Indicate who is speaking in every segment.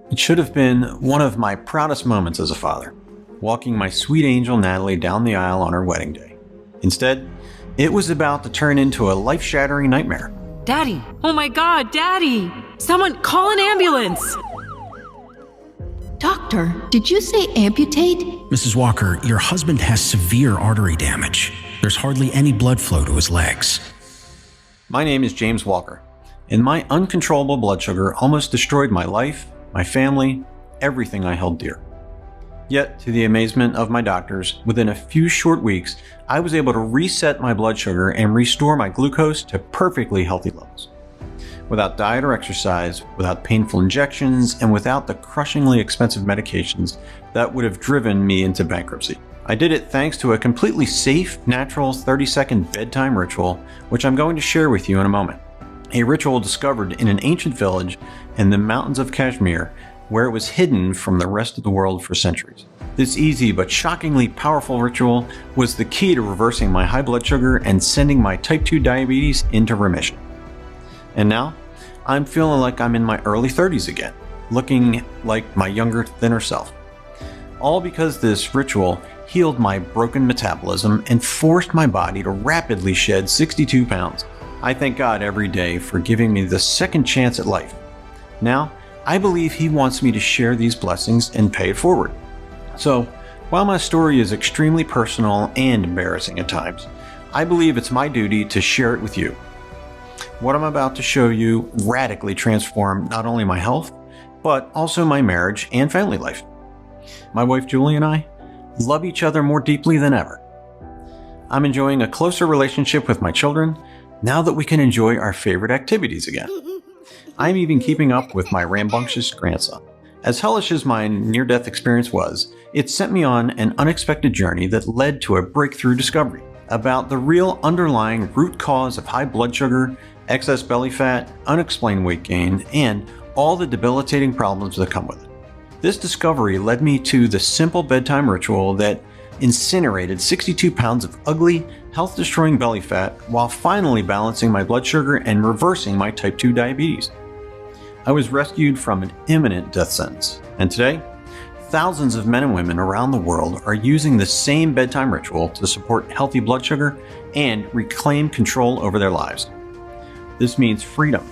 Speaker 1: It should have been one of my proudest moments as a father, walking my sweet angel Natalie down the aisle on her wedding day. Instead, it was about to turn into a life-shattering nightmare.
Speaker 2: Daddy! Oh my God, Daddy! Someone call an ambulance!
Speaker 3: Doctor, did you say amputate?
Speaker 4: Mrs. Walker, your husband has severe artery damage. There's hardly any blood flow to his legs.
Speaker 1: My name is James Walker, and my uncontrollable blood sugar almost destroyed my life, my family, everything I held dear. Yet, to the amazement of my doctors, within a few short weeks, I was able to reset my blood sugar and restore my glucose to perfectly healthy levels. Without diet or exercise, without painful injections, and without the crushingly expensive medications that would have driven me into bankruptcy. I did it thanks to a completely safe, natural 30-second bedtime ritual, which I'm going to share with you in a moment. A ritual discovered in an ancient village in the mountains of Kashmir, where it was hidden from the rest of the world for centuries. This easy but shockingly powerful ritual was the key to reversing my high blood sugar and sending my type 2 diabetes into remission. And now, I'm feeling like I'm in my early 30s again, looking like my younger, thinner self. All because this ritual healed my broken metabolism and forced my body to rapidly shed 62 pounds. I thank God every day for giving me the second chance at life. Now, I believe He wants me to share these blessings and pay it forward. So, while my story is extremely personal and embarrassing at times, I believe it's my duty to share it with you. What I'm about to show you radically transformed not only my health, but also my marriage and family life. My wife Julie and I love each other more deeply than ever. I'm enjoying a closer relationship with my children now that we can enjoy our favorite activities again. I'm even keeping up with my rambunctious grandson. As hellish as my near-death experience was, it sent me on an unexpected journey that led to a breakthrough discovery about the real underlying root cause of high blood sugar, excess belly fat, unexplained weight gain, and all the debilitating problems that come with it. This discovery led me to the simple bedtime ritual that incinerated 62 pounds of ugly, health-destroying belly fat while finally balancing my blood sugar and reversing my type 2 diabetes. I was rescued from an imminent death sentence, and today, thousands of men and women around the world are using the same bedtime ritual to support healthy blood sugar and reclaim control over their lives. This means freedom.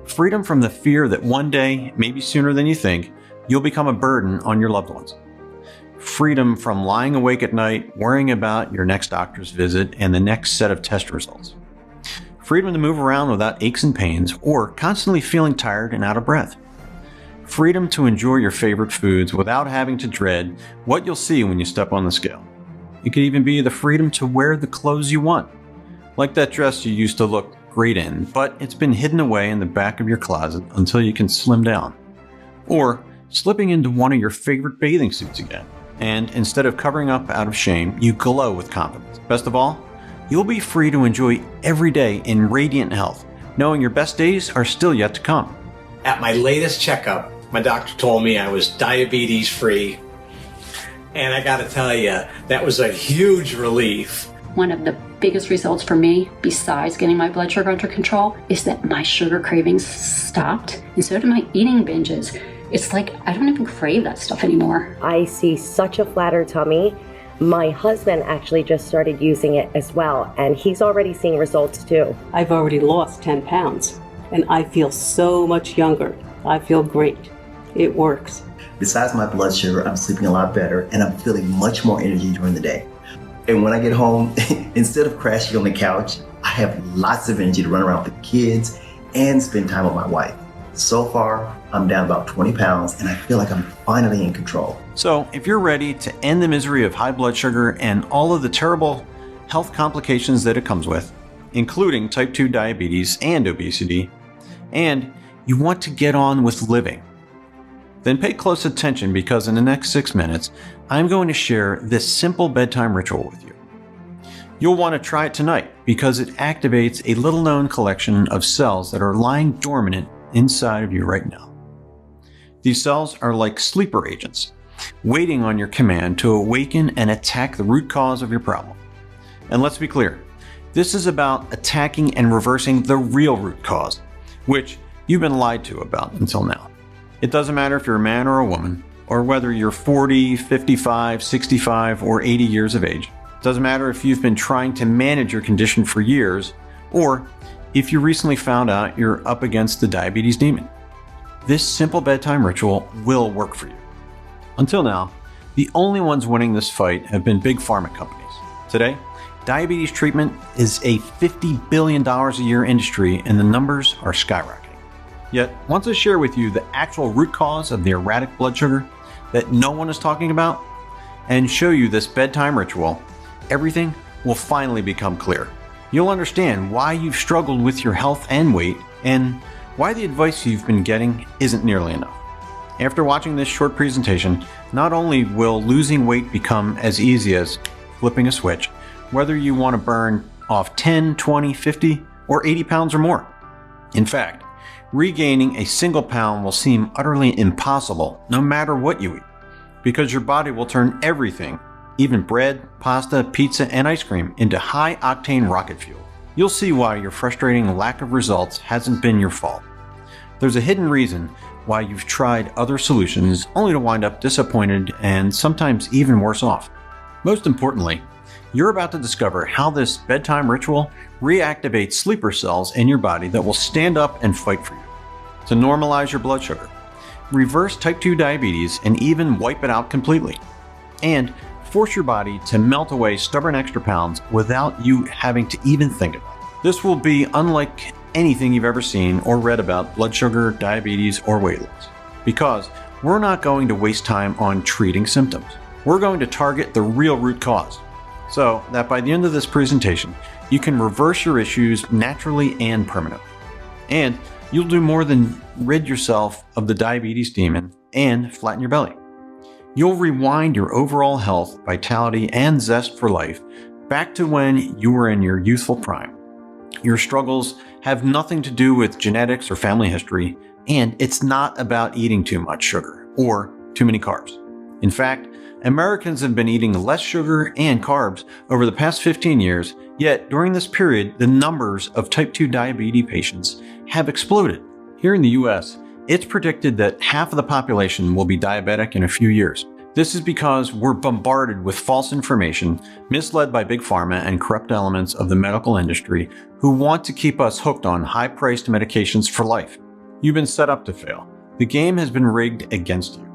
Speaker 1: Freedom from the fear that one day, maybe sooner than you think, you'll become a burden on your loved ones. Freedom from lying awake at night, worrying about your next doctor's visit and the next set of test results. Freedom to move around without aches and pains or constantly feeling tired and out of breath. Freedom to enjoy your favorite foods without having to dread what you'll see when you step on the scale. It could even be the freedom to wear the clothes you want, like that dress you used to look great in, but it's been hidden away in the back of your closet until you can slim down. Or slipping into one of your favorite bathing suits again, and instead of covering up out of shame, you glow with confidence. Best of all, you'll be free to enjoy every day in radiant health, knowing your best days are still yet to come.
Speaker 5: At my latest checkup, my doctor told me I was diabetes free. And I gotta tell you, that was a huge relief.
Speaker 6: One of the biggest results for me, besides getting my blood sugar under control, is that my sugar cravings stopped, and so did my eating binges. It's like I don't even crave that stuff anymore.
Speaker 7: I see such a flatter tummy. My husband actually just started using it as well, and he's already seeing results too.
Speaker 8: I've already lost 10 pounds, and I feel so much younger. I feel great. It works.
Speaker 9: Besides my blood sugar, I'm sleeping a lot better, and I'm feeling much more energy during the day. And when I get home, instead of crashing on the couch, I have lots of energy to run around with the kids and spend time with my wife. So far, I'm down about 20 pounds, and I feel like I'm finally in control.
Speaker 1: So, if you're ready to end the misery of high blood sugar and all of the terrible health complications that it comes with, including type 2 diabetes and obesity, and you want to get on with living, then pay close attention because in the next 6 minutes, I'm going to share this simple bedtime ritual with you. You'll want to try it tonight because it activates a little-known collection of cells that are lying dormant inside of you right now. These cells are like sleeper agents, waiting on your command to awaken and attack the root cause of your problem. And let's be clear, this is about attacking and reversing the real root cause, which you've been lied to about until now. It doesn't matter if you're a man or a woman, or whether you're 40, 55, 65, or 80 years of age. It doesn't matter if you've been trying to manage your condition for years, or if you recently found out you're up against the diabetes demon. This simple bedtime ritual will work for you. Until now, the only ones winning this fight have been big pharma companies. Today, diabetes treatment is a $50 billion a year industry, and the numbers are skyrocketing. Yet, once I share with you the actual root cause of the erratic blood sugar that no one is talking about, and show you this bedtime ritual, everything will finally become clear. You'll understand why you've struggled with your health and weight, and why the advice you've been getting isn't nearly enough. After watching this short presentation, not only will losing weight become as easy as flipping a switch, whether you want to burn off 10, 20, 50, or 80 pounds or more. In fact, regaining a single pound will seem utterly impossible no matter what you eat, because your body will turn everything, even bread, pasta, pizza, and ice cream, into high-octane rocket fuel. You'll see why your frustrating lack of results hasn't been your fault. There's a hidden reason why you've tried other solutions only to wind up disappointed and sometimes even worse off. Most importantly, you're about to discover how this bedtime ritual reactivates sleeper cells in your body that will stand up and fight for you, to normalize your blood sugar, reverse type 2 diabetes, and even wipe it out completely, and force your body to melt away stubborn extra pounds without you having to even think about it. This will be unlike anything you've ever seen or read about blood sugar, diabetes, or weight loss, because we're not going to waste time on treating symptoms. We're going to target the real root cause, so that by the end of this presentation, you can reverse your issues naturally and permanently. And you'll do more than rid yourself of the diabetes demon and flatten your belly. You'll rewind your overall health, vitality, and zest for life back to when you were in your youthful prime. Your struggles have nothing to do with genetics or family history, and it's not about eating too much sugar or too many carbs. In fact, Americans have been eating less sugar and carbs over the past 15 years, yet during this period, the numbers of type 2 diabetes patients have exploded. Here in the US, it's predicted that half of the population will be diabetic in a few years. This is because we're bombarded with false information, misled by big pharma and corrupt elements of the medical industry who want to keep us hooked on high-priced medications for life. You've been set up to fail. The game has been rigged against you.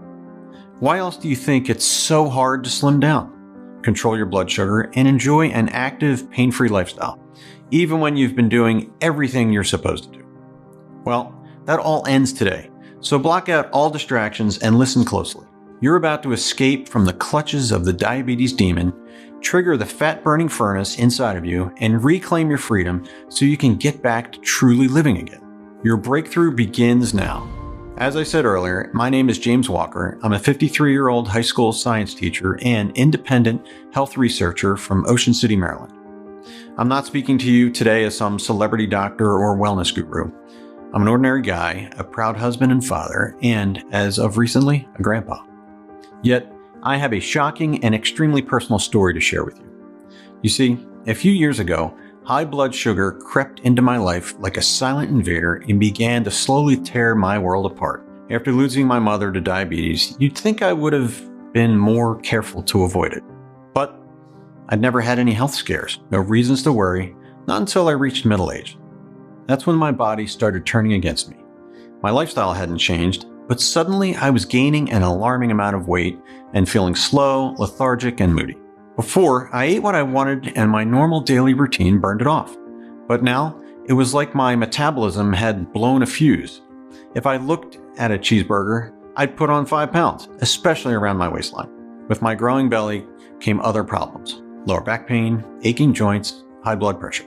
Speaker 1: Why else do you think it's so hard to slim down, control your blood sugar, and enjoy an active, pain-free lifestyle, even when you've been doing everything you're supposed to do? Well, that all ends today, so block out all distractions and listen closely. You're about to escape from the clutches of the diabetes demon, trigger the fat-burning furnace inside of you, and reclaim your freedom so you can get back to truly living again. Your breakthrough begins now. As I said earlier, my name is James Walker. I'm a 53-year-old high school science teacher and independent health researcher from Ocean City, Maryland. I'm not speaking to you today as some celebrity doctor or wellness guru. I'm an ordinary guy, a proud husband and father, and, as of recently, a grandpa. Yet, I have a shocking and extremely personal story to share with you. You see, a few years ago, high blood sugar crept into my life like a silent invader and began to slowly tear my world apart. After losing my mother to diabetes, you'd think I would have been more careful to avoid it. But I'd never had any health scares, no reasons to worry, not until I reached middle age. That's when my body started turning against me. My lifestyle hadn't changed, but suddenly I was gaining an alarming amount of weight and feeling slow, lethargic, and moody. Before, I ate what I wanted and my normal daily routine burned it off. But now, it was like my metabolism had blown a fuse. If I looked at a cheeseburger, I'd put on 5 pounds, especially around my waistline. With my growing belly came other problems: lower back pain, aching joints, high blood pressure.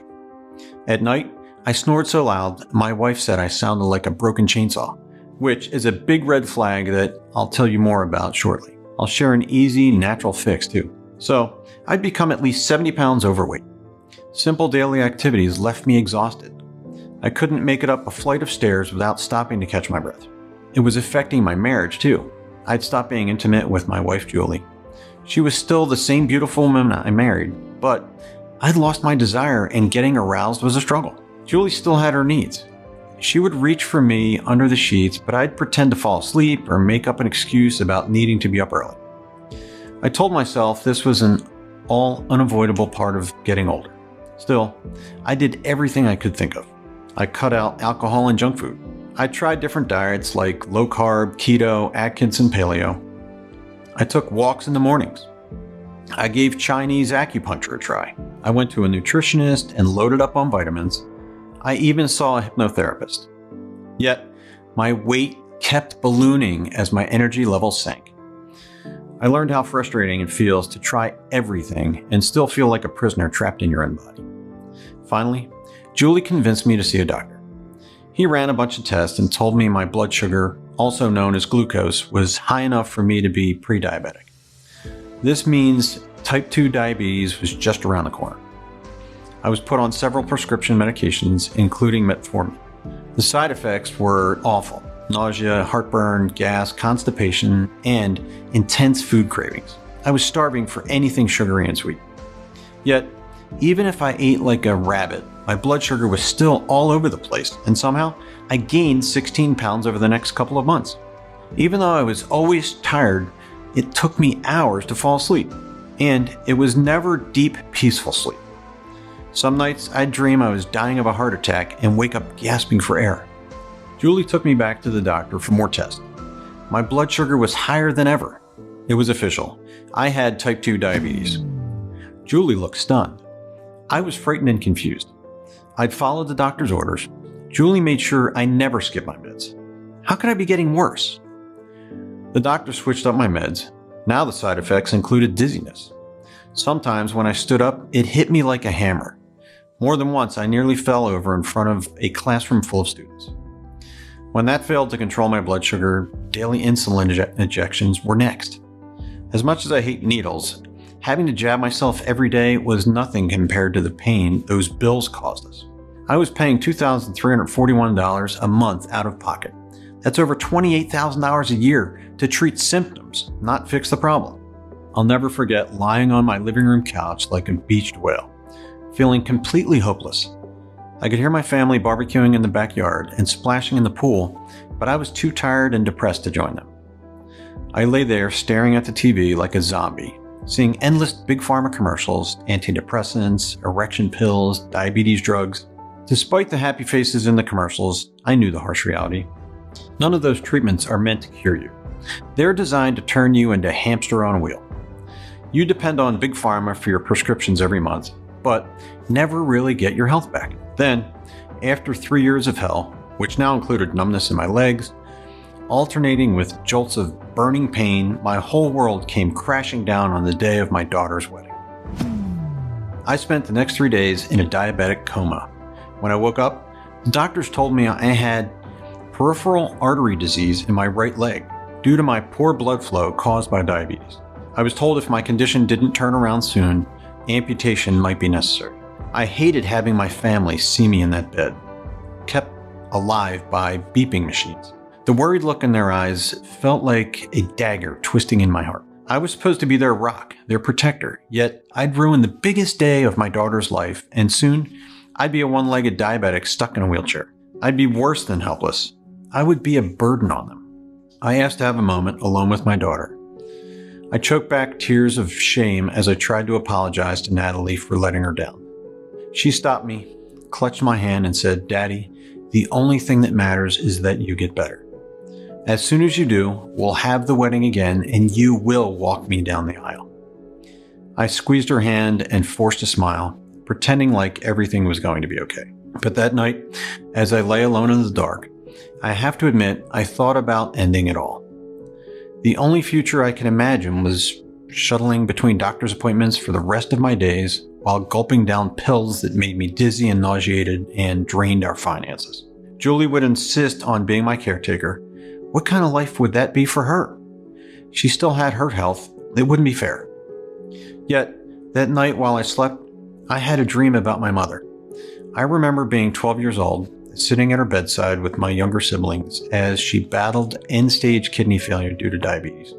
Speaker 1: At night, I snored so loud, my wife said I sounded like a broken chainsaw, which is a big red flag that I'll tell you more about shortly. I'll share an easy, natural fix too. So, I'd become at least 70 pounds overweight. Simple daily activities left me exhausted. I couldn't make it up a flight of stairs without stopping to catch my breath. It was affecting my marriage too. I'd stopped being intimate with my wife, Julie. She was still the same beautiful woman I married, but I'd lost my desire and getting aroused was a struggle. Julie still had her needs. She would reach for me under the sheets, but I'd pretend to fall asleep or make up an excuse about needing to be up early. I told myself this was an all unavoidable part of getting older. Still, I did everything I could think of. I cut out alcohol and junk food. I tried different diets like low carb, keto, Atkins, and paleo. I took walks in the mornings. I gave Chinese acupuncture a try. I went to a nutritionist and loaded up on vitamins. I even saw a hypnotherapist. Yet, my weight kept ballooning as my energy levels sank. I learned how frustrating it feels to try everything and still feel like a prisoner trapped in your own body. Finally, Julie convinced me to see a doctor. He ran a bunch of tests and told me my blood sugar, also known as glucose, was high enough for me to be pre-diabetic. This means type 2 diabetes was just around the corner. I was put on several prescription medications, including metformin. The side effects were awful: nausea, heartburn, gas, constipation, and intense food cravings. I was starving for anything sugary and sweet. Yet, even if I ate like a rabbit, my blood sugar was still all over the place, and somehow I gained 16 pounds over the next couple of months. Even though I was always tired, it took me hours to fall asleep, and it was never deep, peaceful sleep. Some nights I'd dream I was dying of a heart attack and wake up gasping for air. Julie took me back to the doctor for more tests. My blood sugar was higher than ever. It was official. I had type 2 diabetes. Julie looked stunned. I was frightened and confused. I'd followed the doctor's orders. Julie made sure I never skipped my meds. How could I be getting worse? The doctor switched up my meds. Now the side effects included dizziness. Sometimes when I stood up, it hit me like a hammer. More than once, I nearly fell over in front of a classroom full of students. When that failed to control my blood sugar, daily insulin injections were next. As much as I hate needles, having to jab myself every day was nothing compared to the pain those bills caused us. I was paying $2,341 a month out of pocket. That's over $28,000 a year to treat symptoms, not fix the problem. I'll never forget lying on my living room couch like a beached whale, feeling completely hopeless. I could hear my family barbecuing in the backyard and splashing in the pool, but I was too tired and depressed to join them. I lay there staring at the TV like a zombie, seeing endless big pharma commercials, antidepressants, erection pills, diabetes drugs. Despite the happy faces in the commercials, I knew the harsh reality. None of those treatments are meant to cure you. They're designed to turn you into a hamster on a wheel. You depend on big pharma for your prescriptions every month, but never really get your health back. Then, after 3 years of hell, which now included numbness in my legs, alternating with jolts of burning pain, my whole world came crashing down on the day of my daughter's wedding. I spent the next 3 days in a diabetic coma. When I woke up, the doctors told me I had peripheral artery disease in my right leg due to my poor blood flow caused by diabetes. I was told if my condition didn't turn around soon, amputation might be necessary. I hated having my family see me in that bed, kept alive by beeping machines. The worried look in their eyes felt like a dagger twisting in my heart. I was supposed to be their rock, their protector, yet I'd ruined the biggest day of my daughter's life, and soon I'd be a one-legged diabetic stuck in a wheelchair. I'd be worse than helpless. I would be a burden on them. I asked to have a moment alone with my daughter. I choked back tears of shame as I tried to apologize to Natalie for letting her down. She stopped me, clutched my hand, and said, "Daddy, the only thing that matters is that you get better. As soon as you do, we'll have the wedding again and you will walk me down the aisle." I squeezed her hand and forced a smile, pretending like everything was going to be okay. But that night, as I lay alone in the dark, I have to admit I thought about ending it all. The only future I could imagine was shuttling between doctor's appointments for the rest of my days while gulping down pills that made me dizzy and nauseated and drained our finances. Julie would insist on being my caretaker. What kind of life would that be for her? She still had her health. It wouldn't be fair. Yet, that night while I slept, I had a dream about my mother. I remember being 12 years old, sitting at her bedside with my younger siblings as she battled end-stage kidney failure due to diabetes.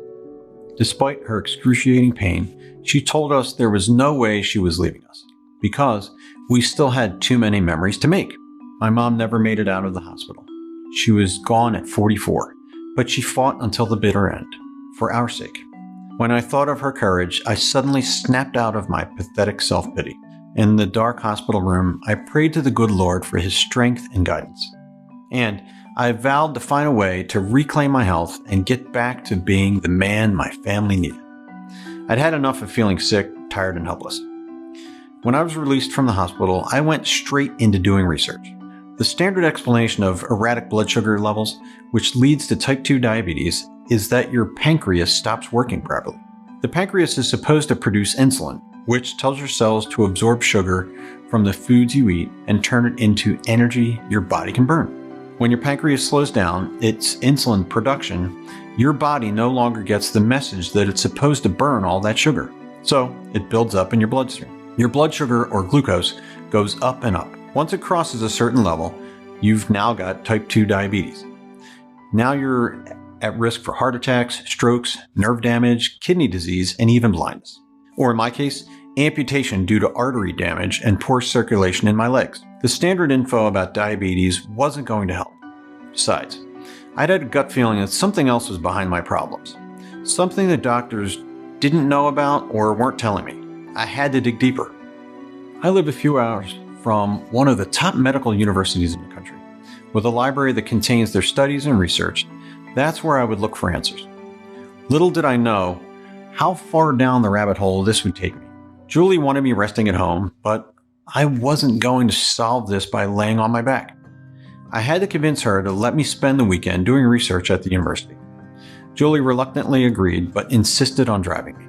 Speaker 1: Despite her excruciating pain, she told us there was no way she was leaving us because we still had too many memories to make. My mom never made it out of the hospital. She was gone at 44, but she fought until the bitter end, for our sake. When I thought of her courage, I suddenly snapped out of my pathetic self-pity. In the dark hospital room, I prayed to the good Lord for his strength and guidance. And I vowed to find a way to reclaim my health and get back to being the man my family needed. I'd had enough of feeling sick, tired, and helpless. When I was released from the hospital, I went straight into doing research. The standard explanation of erratic blood sugar levels, which leads to type 2 diabetes, is that your pancreas stops working properly. The pancreas is supposed to produce insulin, which tells your cells to absorb sugar from the foods you eat and turn it into energy your body can burn. When your pancreas slows down its insulin production, your body no longer gets the message that it's supposed to burn all that sugar. So it builds up in your bloodstream. Your blood sugar, or glucose, goes up and up. Once it crosses a certain level, you've now got type 2 diabetes. Now you're at risk for heart attacks, strokes, nerve damage, kidney disease, and even blindness. Or in my case, amputation due to artery damage and poor circulation in my legs. The standard info about diabetes wasn't going to help. Besides, I'd had a gut feeling that something else was behind my problems. Something the doctors didn't know about or weren't telling me. I had to dig deeper. I live a few hours from one of the top medical universities in the country, with a library that contains their studies and research. That's where I would look for answers. Little did I know how far down the rabbit hole this would take me. Julie wanted me resting at home, but I wasn't going to solve this by laying on my back. I had to convince her to let me spend the weekend doing research at the university. Julie reluctantly agreed, but insisted on driving me.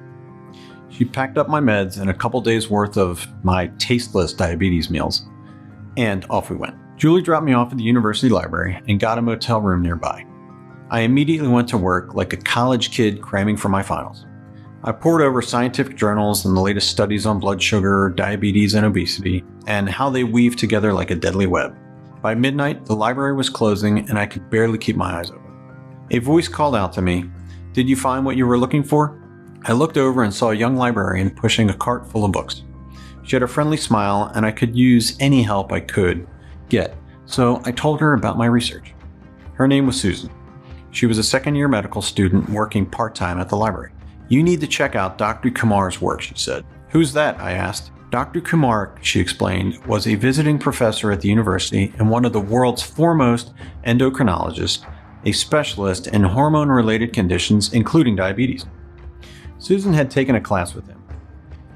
Speaker 1: She packed up my meds and a couple days worth of my tasteless diabetes meals, and off we went. Julie dropped me off at the university library and got a motel room nearby. I immediately went to work like a college kid cramming for my finals. I pored over scientific journals and the latest studies on blood sugar, diabetes, and obesity, and how they weave together like a deadly web. By midnight, the library was closing and I could barely keep my eyes open. A voice called out to me, "Did you find what you were looking for?" I looked over and saw a young librarian pushing a cart full of books. She had a friendly smile and I could use any help I could get, so I told her about my research. Her name was Susan. She was a second-year medical student working part-time at the library. "You need to check out Dr. Kumar's work," she said. "Who's that?" I asked. Dr. Kumar, she explained, was a visiting professor at the university and one of the world's foremost endocrinologists, a specialist in hormone-related conditions, including diabetes. Susan had taken a class with him.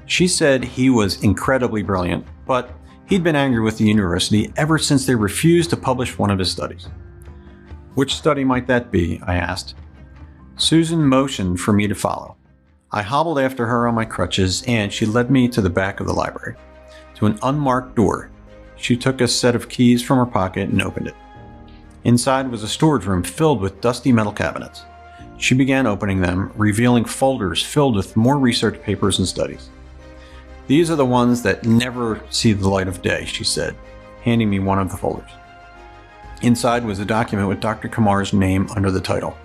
Speaker 1: She said he was incredibly brilliant, but he'd been angry with the university ever since they refused to publish one of his studies. "Which study might that be?" I asked. Susan motioned for me to follow. I hobbled after her on my crutches, and she led me to the back of the library, to an unmarked door. She took a set of keys from her pocket and opened it. Inside was a storage room filled with dusty metal cabinets. She began opening them, revealing folders filled with more research papers and studies. "These are the ones that never see the light of day," she said, handing me one of the folders. Inside was a document with Dr. Kumar's name under the title,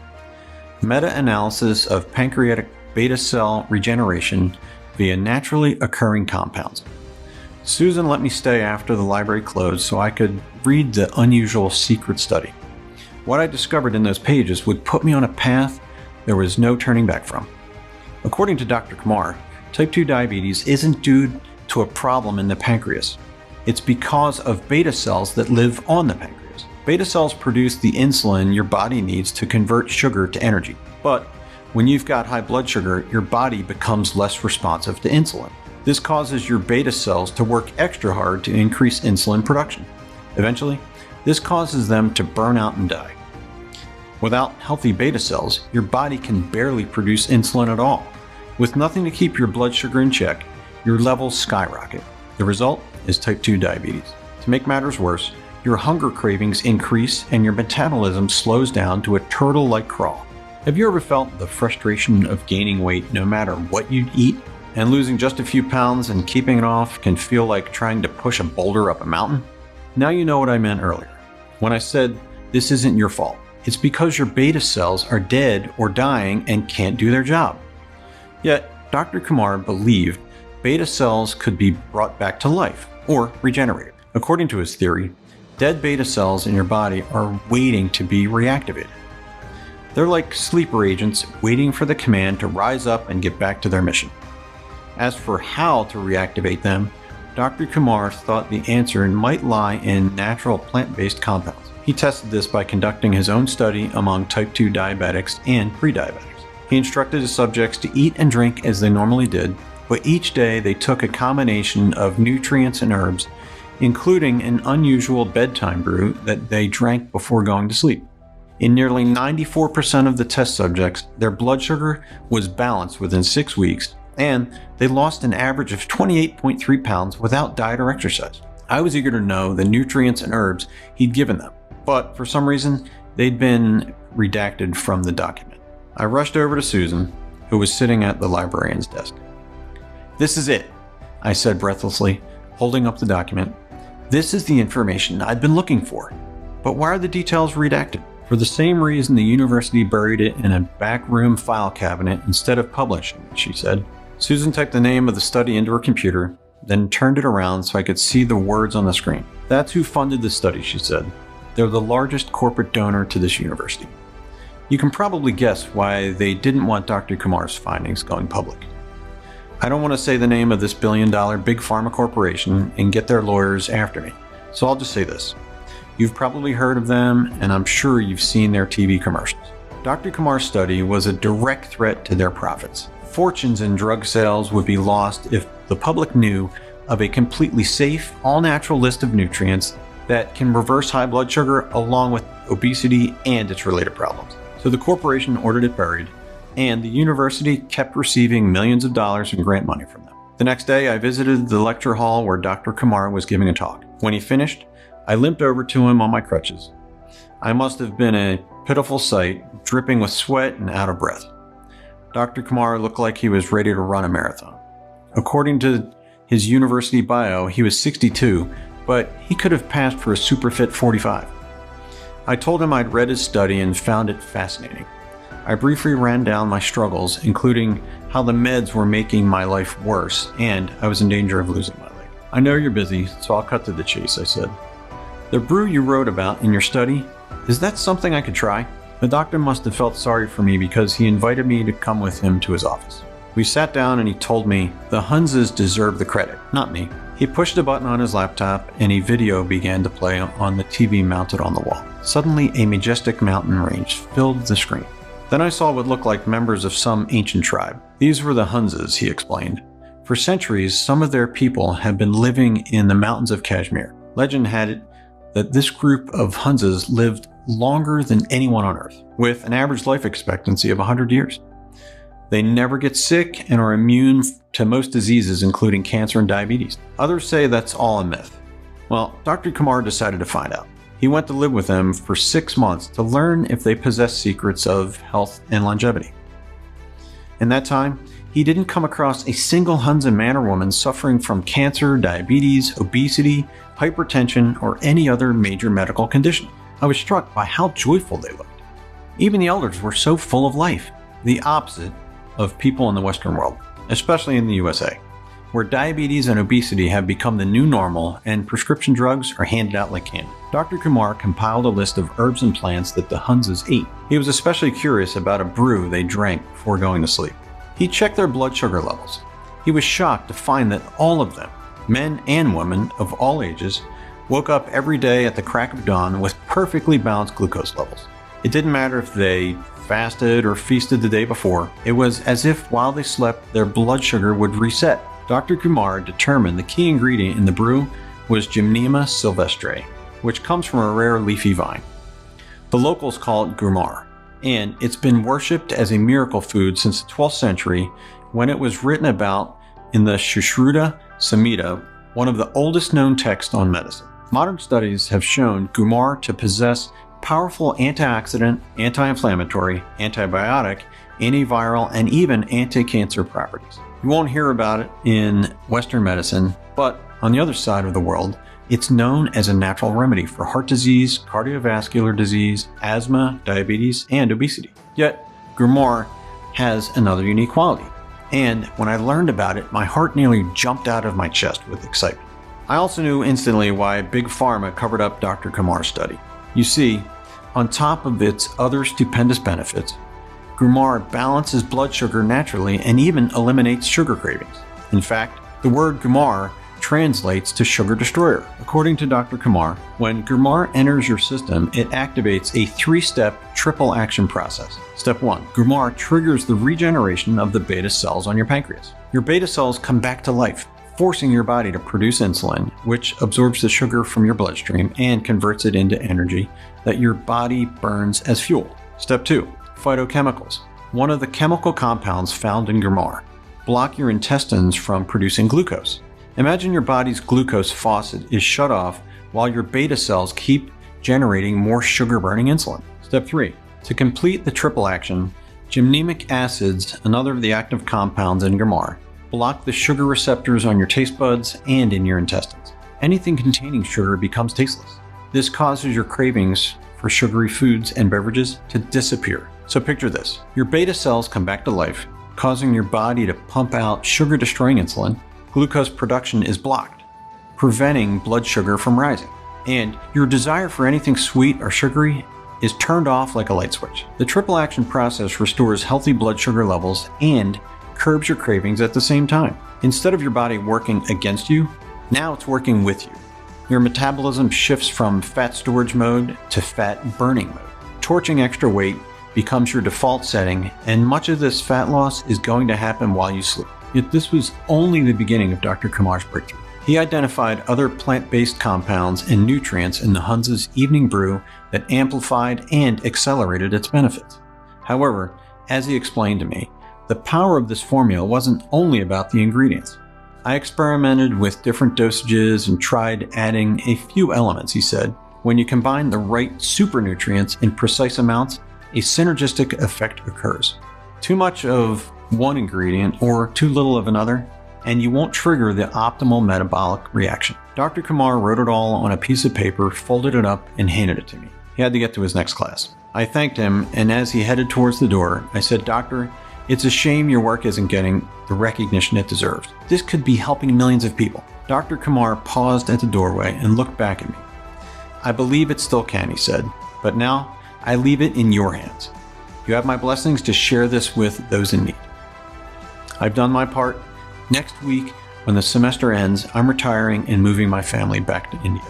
Speaker 1: Meta-Analysis of Pancreatic Beta Cell Regeneration via Naturally Occurring Compounds. Susan let me stay after the library closed so I could read the unusual secret study. What I discovered in those pages would put me on a path there was no turning back from. According to Dr. Kumar, type 2 diabetes isn't due to a problem in the pancreas. It's because of beta cells that live on the pancreas. Beta cells produce the insulin your body needs to convert sugar to energy. But when you've got high blood sugar, your body becomes less responsive to insulin. This causes your beta cells to work extra hard to increase insulin production. Eventually, this causes them to burn out and die. Without healthy beta cells, your body can barely produce insulin at all. With nothing to keep your blood sugar in check, your levels skyrocket. The result is type 2 diabetes. To make matters worse, your hunger cravings increase and your metabolism slows down to a turtle-like crawl. Have you ever felt the frustration of gaining weight no matter what you eat? And losing just a few pounds and keeping it off can feel like trying to push a boulder up a mountain? Now you know what I meant earlier when I said this isn't your fault. It's because your beta cells are dead or dying and can't do their job. Yet, Dr. Kumar believed beta cells could be brought back to life or regenerated. According to his theory, Dead beta cells in your body are waiting to be reactivated. They're like sleeper agents waiting for the command to rise up and get back to their mission. As for how to reactivate them, Dr. Kumar thought the answer might lie in natural plant-based compounds. He tested this by conducting his own study among type 2 diabetics and pre-diabetics. He instructed his subjects to eat and drink as they normally did, but each day they took a combination of nutrients and herbs, including an unusual bedtime brew that they drank before going to sleep. In nearly 94% of the test subjects, their blood sugar was balanced within 6 weeks, and they lost an average of 28.3 pounds without diet or exercise. I was eager to know the nutrients and herbs he'd given them, but for some reason, they'd been redacted from the document. I rushed over to Susan, who was sitting at the librarian's desk. "This is it," I said breathlessly, holding up the document. "This is the information I'd been looking for. But why are the details redacted?" "For the same reason the university buried it in a backroom file cabinet instead of publishing it," she said. Susan typed the name of the study into her computer, then turned it around so I could see the words on the screen. "That's who funded the study," she said. "They're the largest corporate donor to this university. You can probably guess why they didn't want Dr. Kumar's findings going public. I don't want to say the name of this billion-dollar big pharma corporation and get their lawyers after me, so I'll just say this. You've probably heard of them, and I'm sure you've seen their TV commercials. Dr. Kumar's study was a direct threat to their profits. Fortunes in drug sales would be lost if the public knew of a completely safe, all-natural list of nutrients that can reverse high blood sugar along with obesity and its related problems. So the corporation ordered it buried, and the university kept receiving millions of dollars in grant money from them. The next day, I visited the lecture hall where Dr. Kumar was giving a talk. When he finished, I limped over to him on my crutches. I must have been a pitiful sight, dripping with sweat and out of breath. Dr. Kumar looked like he was ready to run a marathon. According to his university bio, he was 62, but he could have passed for a super fit 45. I told him I'd read his study and found it fascinating. I briefly ran down my struggles, including how the meds were making my life worse, and I was in danger of losing my leg. "I know you're busy, so I'll cut to the chase," I said. "The brew you wrote about in your study, is that something I could try?" The doctor must have felt sorry for me because he invited me to come with him to his office. We sat down and he told me the Hunzes deserve the credit, not me. He pushed a button on his laptop and a video began to play on the TV mounted on the wall. Suddenly, a majestic mountain range filled the screen. Then I saw what looked like members of some ancient tribe. These were the Hunzes, he explained. For centuries, some of their people have been living in the mountains of Kashmir. Legend had it that this group of Hunzes lived longer than anyone on Earth, with an average life expectancy of 100 years. They never get sick and are immune to most diseases, including cancer and diabetes. Others say that's all a myth. Well, Dr. Kumar decided to find out. He went to live with them for 6 months to learn if they possessed secrets of health and longevity. In that time, he didn't come across a single Hunza man or woman suffering from cancer, diabetes, obesity, hypertension, or any other major medical condition. I was struck by how joyful they looked. Even the elders were so full of life, the opposite of people in the Western world, especially in the USA, where diabetes and obesity have become the new normal and prescription drugs are handed out like candy. Dr. Kumar compiled a list of herbs and plants that the Hunzes ate. He was especially curious about a brew they drank before going to sleep. He checked their blood sugar levels. He was shocked to find that all of them, men and women of all ages, woke up every day at the crack of dawn with perfectly balanced glucose levels. It didn't matter if they fasted or feasted the day before. It was as if while they slept, their blood sugar would reset. Dr. Kumar determined the key ingredient in the brew was Gymnema sylvestre, which comes from a rare leafy vine. The locals call it gumar, and it's been worshipped as a miracle food since the 12th century when it was written about in the Sushruta Samhita, one of the oldest known texts on medicine. Modern studies have shown gumar to possess powerful antioxidant, anti-inflammatory, antibiotic, antiviral, and even anti-cancer properties. You won't hear about it in Western medicine, but on the other side of the world, it's known as a natural remedy for heart disease, cardiovascular disease, asthma, diabetes, and obesity. Yet, gumar has another unique quality. And when I learned about it, my heart nearly jumped out of my chest with excitement. I also knew instantly why Big Pharma covered up Dr. Kumar's study. You see, on top of its other stupendous benefits, Grumar balances blood sugar naturally and even eliminates sugar cravings. In fact, the word Grumar translates to sugar destroyer. According to Dr. Kumar, when Grumar enters your system, it activates a 3-step triple action process. Step 1. Grumar triggers the regeneration of the beta cells on your pancreas. Your beta cells come back to life, forcing your body to produce insulin, which absorbs the sugar from your bloodstream and converts it into energy that your body burns as fuel. Step 2. Phytochemicals. One of the chemical compounds found in Grumar block your intestines from producing glucose. Imagine your body's glucose faucet is shut off while your beta cells keep generating more sugar-burning insulin. Step 3. To complete the triple action, gymnemic acids, another of the active compounds in Grumar, block the sugar receptors on your taste buds and in your intestines. Anything containing sugar becomes tasteless. This causes your cravings for sugary foods and beverages to disappear. So picture this. Your beta cells come back to life, causing your body to pump out sugar-destroying insulin. Glucose production is blocked, preventing blood sugar from rising. And your desire for anything sweet or sugary is turned off like a light switch. The triple action process restores healthy blood sugar levels and curbs your cravings at the same time. Instead of your body working against you, now it's working with you. Your metabolism shifts from fat storage mode to fat burning mode. Torching extra weight becomes your default setting, and much of this fat loss is going to happen while you sleep. Yet this was only the beginning of Dr. Kumar's breakthrough. He identified other plant-based compounds and nutrients in the Hunza's evening brew that amplified and accelerated its benefits. However, as he explained to me, the power of this formula wasn't only about the ingredients. I experimented with different dosages and tried adding a few elements, he said. When you combine the right supernutrients in precise amounts, a synergistic effect occurs. Too much of one ingredient or too little of another, and you won't trigger the optimal metabolic reaction. Dr. Kumar wrote it all on a piece of paper, folded it up, and handed it to me. He had to get to his next class. I thanked him, and as he headed towards the door, I said, "Doctor, it's a shame your work isn't getting the recognition it deserves. This could be helping millions of people." Dr. Kumar paused at the doorway and looked back at me. "I believe it still can," he said, "but now I leave it in your hands. You have my blessings to share this with those in need." I've done my part. Next week, when the semester ends, I'm retiring and moving my family back to India.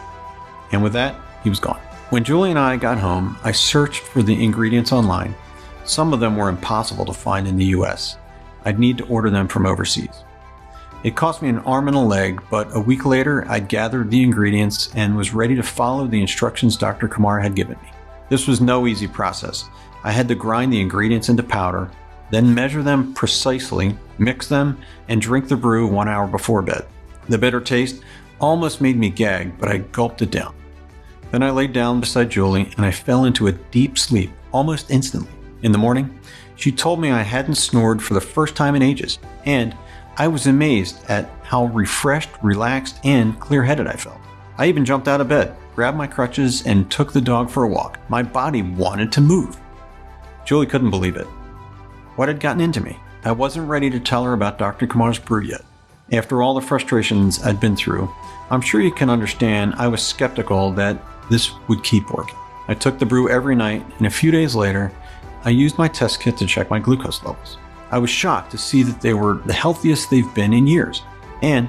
Speaker 1: And with that, he was gone. When Julie and I got home, I searched for the ingredients online. Some of them were impossible to find in the US. I'd need to order them from overseas. It cost me an arm and a leg, but a week later, I'd gathered the ingredients and was ready to follow the instructions Dr. Kumar had given me. This was no easy process. I had to grind the ingredients into powder, then measure them precisely, mix them, and drink the brew 1 hour before bed. The bitter taste almost made me gag, but I gulped it down. Then I laid down beside Julie and I fell into a deep sleep almost instantly. In the morning, she told me I hadn't snored for the first time in ages, and I was amazed at how refreshed, relaxed, and clear-headed I felt. I even jumped out of bed, grabbed my crutches, and took the dog for a walk. My body wanted to move. Julie couldn't believe it. What had gotten into me? I wasn't ready to tell her about Dr. Kumar's brew yet. After all the frustrations I'd been through, I'm sure you can understand I was skeptical that this would keep working. I took the brew every night, and a few days later, I used my test kit to check my glucose levels. I was shocked to see that they were the healthiest they've been in years, and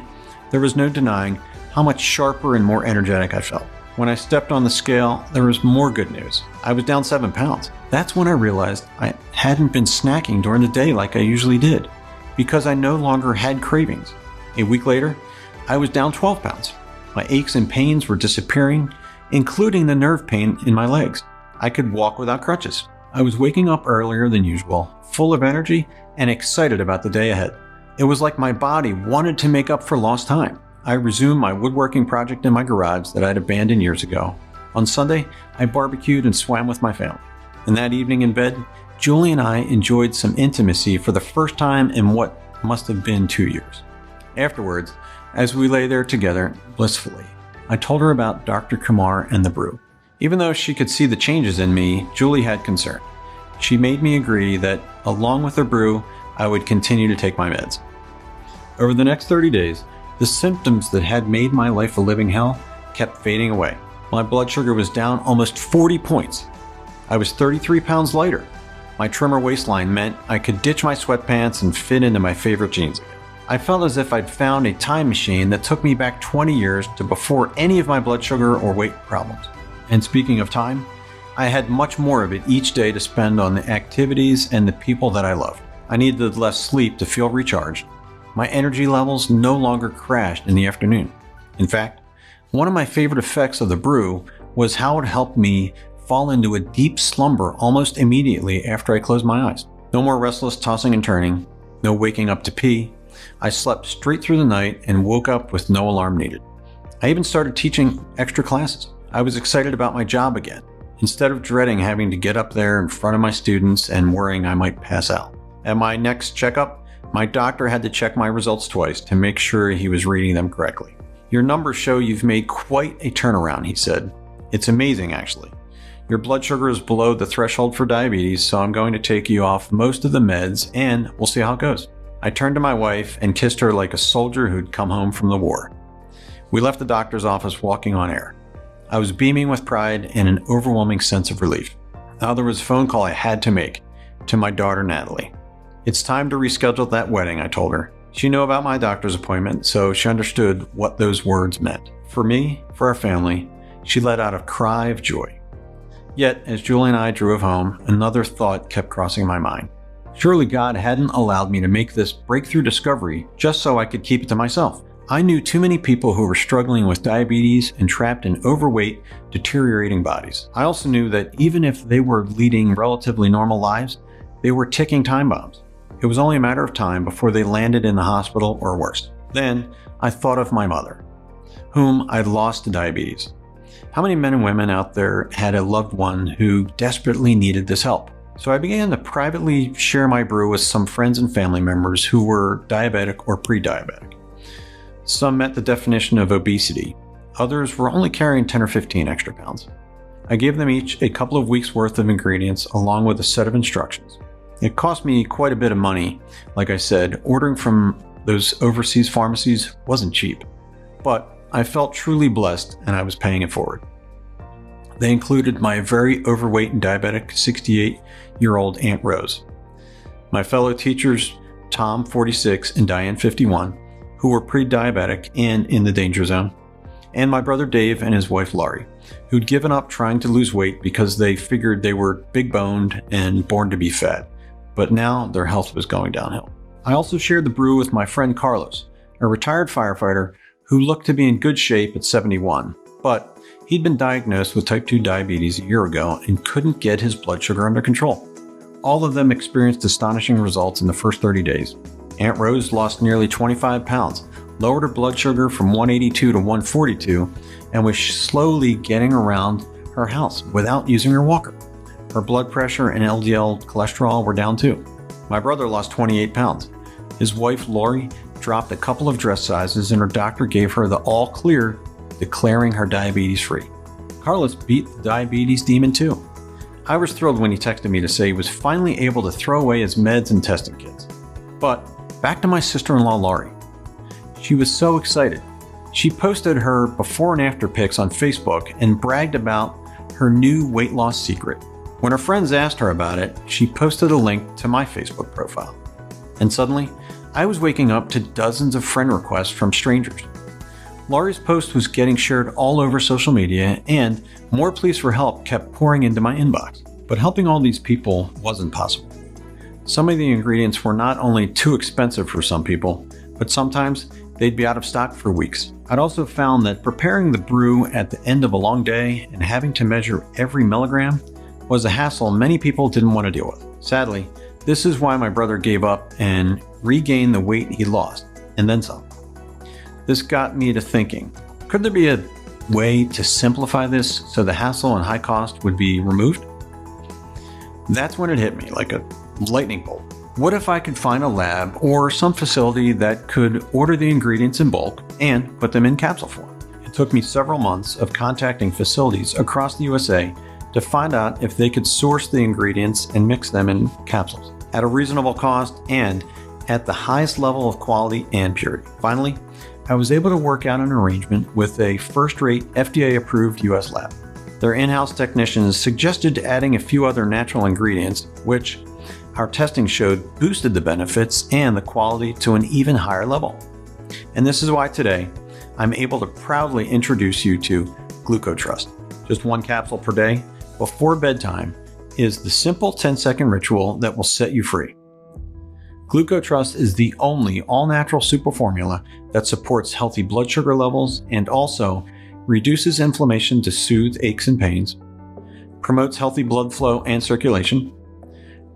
Speaker 1: there was no denying how much sharper and more energetic I felt. When I stepped on the scale, there was more good news. I was down 7 pounds. That's when I realized I hadn't been snacking during the day like I usually did, because I no longer had cravings. A week later, I was down 12 pounds. My aches and pains were disappearing, including the nerve pain in my legs. I could walk without crutches. I was waking up earlier than usual, full of energy and excited about the day ahead. It was like my body wanted to make up for lost time. I resumed my woodworking project in my garage that I'd abandoned years ago. On Sunday, I barbecued and swam with my family. And that evening in bed, Julie and I enjoyed some intimacy for the first time in what must have been 2 years. Afterwards, as we lay there together, blissfully, I told her about Dr. Kumar and the brew. Even though she could see the changes in me, Julie had concern. She made me agree that, along with the brew, I would continue to take my meds. Over the next 30 days, The symptoms that had made my life a living hell kept fading away. My blood sugar was down almost 40 points. I was 33 pounds lighter. My trimmer waistline meant I could ditch my sweatpants and fit into my favorite jeans again. I felt as if I'd found a time machine that took me back 20 years to before any of my blood sugar or weight problems. And speaking of time, I had much more of it each day to spend on the activities and the people that I loved. I needed less sleep to feel recharged. My energy levels no longer crashed in the afternoon. In fact, one of my favorite effects of the brew was how it helped me fall into a deep slumber almost immediately after I closed my eyes. No more restless tossing and turning, no waking up to pee. I slept straight through the night and woke up with no alarm needed. I even started teaching extra classes. I was excited about my job again, instead of dreading having to get up there in front of my students and worrying I might pass out. At my next checkup, my doctor had to check my results twice to make sure he was reading them correctly. "Your numbers show you've made quite a turnaround," he said. "It's amazing, actually. Your blood sugar is below the threshold for diabetes, so I'm going to take you off most of the meds and we'll see how it goes." I turned to my wife and kissed her like a soldier who'd come home from the war. We left the doctor's office walking on air. I was beaming with pride and an overwhelming sense of relief. Now there was a phone call I had to make to my daughter, Natalie. "It's time to reschedule that wedding," I told her. She knew about my doctor's appointment, so she understood what those words meant. For me, for our family, she let out a cry of joy. Yet, as Julie and I drove home, another thought kept crossing my mind. Surely God hadn't allowed me to make this breakthrough discovery just so I could keep it to myself. I knew too many people who were struggling with diabetes and trapped in overweight, deteriorating bodies. I also knew that even if they were leading relatively normal lives, they were ticking time bombs. It was only a matter of time before they landed in the hospital or worse. Then I thought of my mother, whom I'd lost to diabetes. How many men and women out there had a loved one who desperately needed this help? So I began to privately share my brew with some friends and family members who were diabetic or pre-diabetic. Some met the definition of obesity. Others were only carrying 10 or 15 extra pounds. I gave them each a couple of weeks worth of ingredients along with a set of instructions. It cost me quite a bit of money. Like I said, ordering from those overseas pharmacies wasn't cheap, but I felt truly blessed and I was paying it forward. They included my very overweight and diabetic 68-year-old Aunt Rose, my fellow teachers Tom, 46, and Diane, 51, who were pre-diabetic and in the danger zone, and my brother Dave and his wife Laurie, who'd given up trying to lose weight because they figured they were big-boned and born to be fat, but now their health was going downhill. I also shared the brew with my friend Carlos, a retired firefighter who looked to be in good shape at 71, but he'd been diagnosed with type 2 diabetes a year ago and couldn't get his blood sugar under control. All of them experienced astonishing results in the first 30 days. Aunt Rose lost nearly 25 pounds, lowered her blood sugar from 182 to 142, and was slowly getting around her house without using her walker. Her blood pressure and LDL cholesterol were down too. My brother lost 28 pounds. His wife Lori dropped a couple of dress sizes and her doctor gave her the all clear, declaring her diabetes free. Carlos beat the diabetes demon too. I was thrilled when he texted me to say he was finally able to throw away his meds and testing kits. But back to my sister-in-law Laurie. She was so excited. She posted her before and after pics on Facebook and bragged about her new weight loss secret. When her friends asked her about it, she posted a link to my Facebook profile. And suddenly, I was waking up to dozens of friend requests from strangers. Laurie's post was getting shared all over social media, and more pleas for help kept pouring into my inbox. But helping all these people wasn't possible. Some of the ingredients were not only too expensive for some people, but sometimes they'd be out of stock for weeks. I'd also found that preparing the brew at the end of a long day and having to measure every milligram was a hassle many people didn't want to deal with. Sadly, this is why my brother gave up and regained the weight he lost, and then some. This got me to thinking, could there be a way to simplify this so the hassle and high cost would be removed? That's when it hit me like a lightning bolt. What if I could find a lab or some facility that could order the ingredients in bulk and put them in capsule form? It took me several months of contacting facilities across the USA to find out if they could source the ingredients and mix them in capsules at a reasonable cost and at the highest level of quality and purity. Finally, I was able to work out an arrangement with a first-rate FDA-approved US lab. Their in-house technicians suggested adding a few other natural ingredients, which our testing showed boosted the benefits and the quality to an even higher level. And this is why today, I'm able to proudly introduce you to Gluco Trust. Just 1 capsule per day before bedtime is the simple 10-second ritual that will set you free. Gluco Trust is the only all-natural super formula that supports healthy blood sugar levels and also reduces inflammation to soothe aches and pains, promotes healthy blood flow and circulation,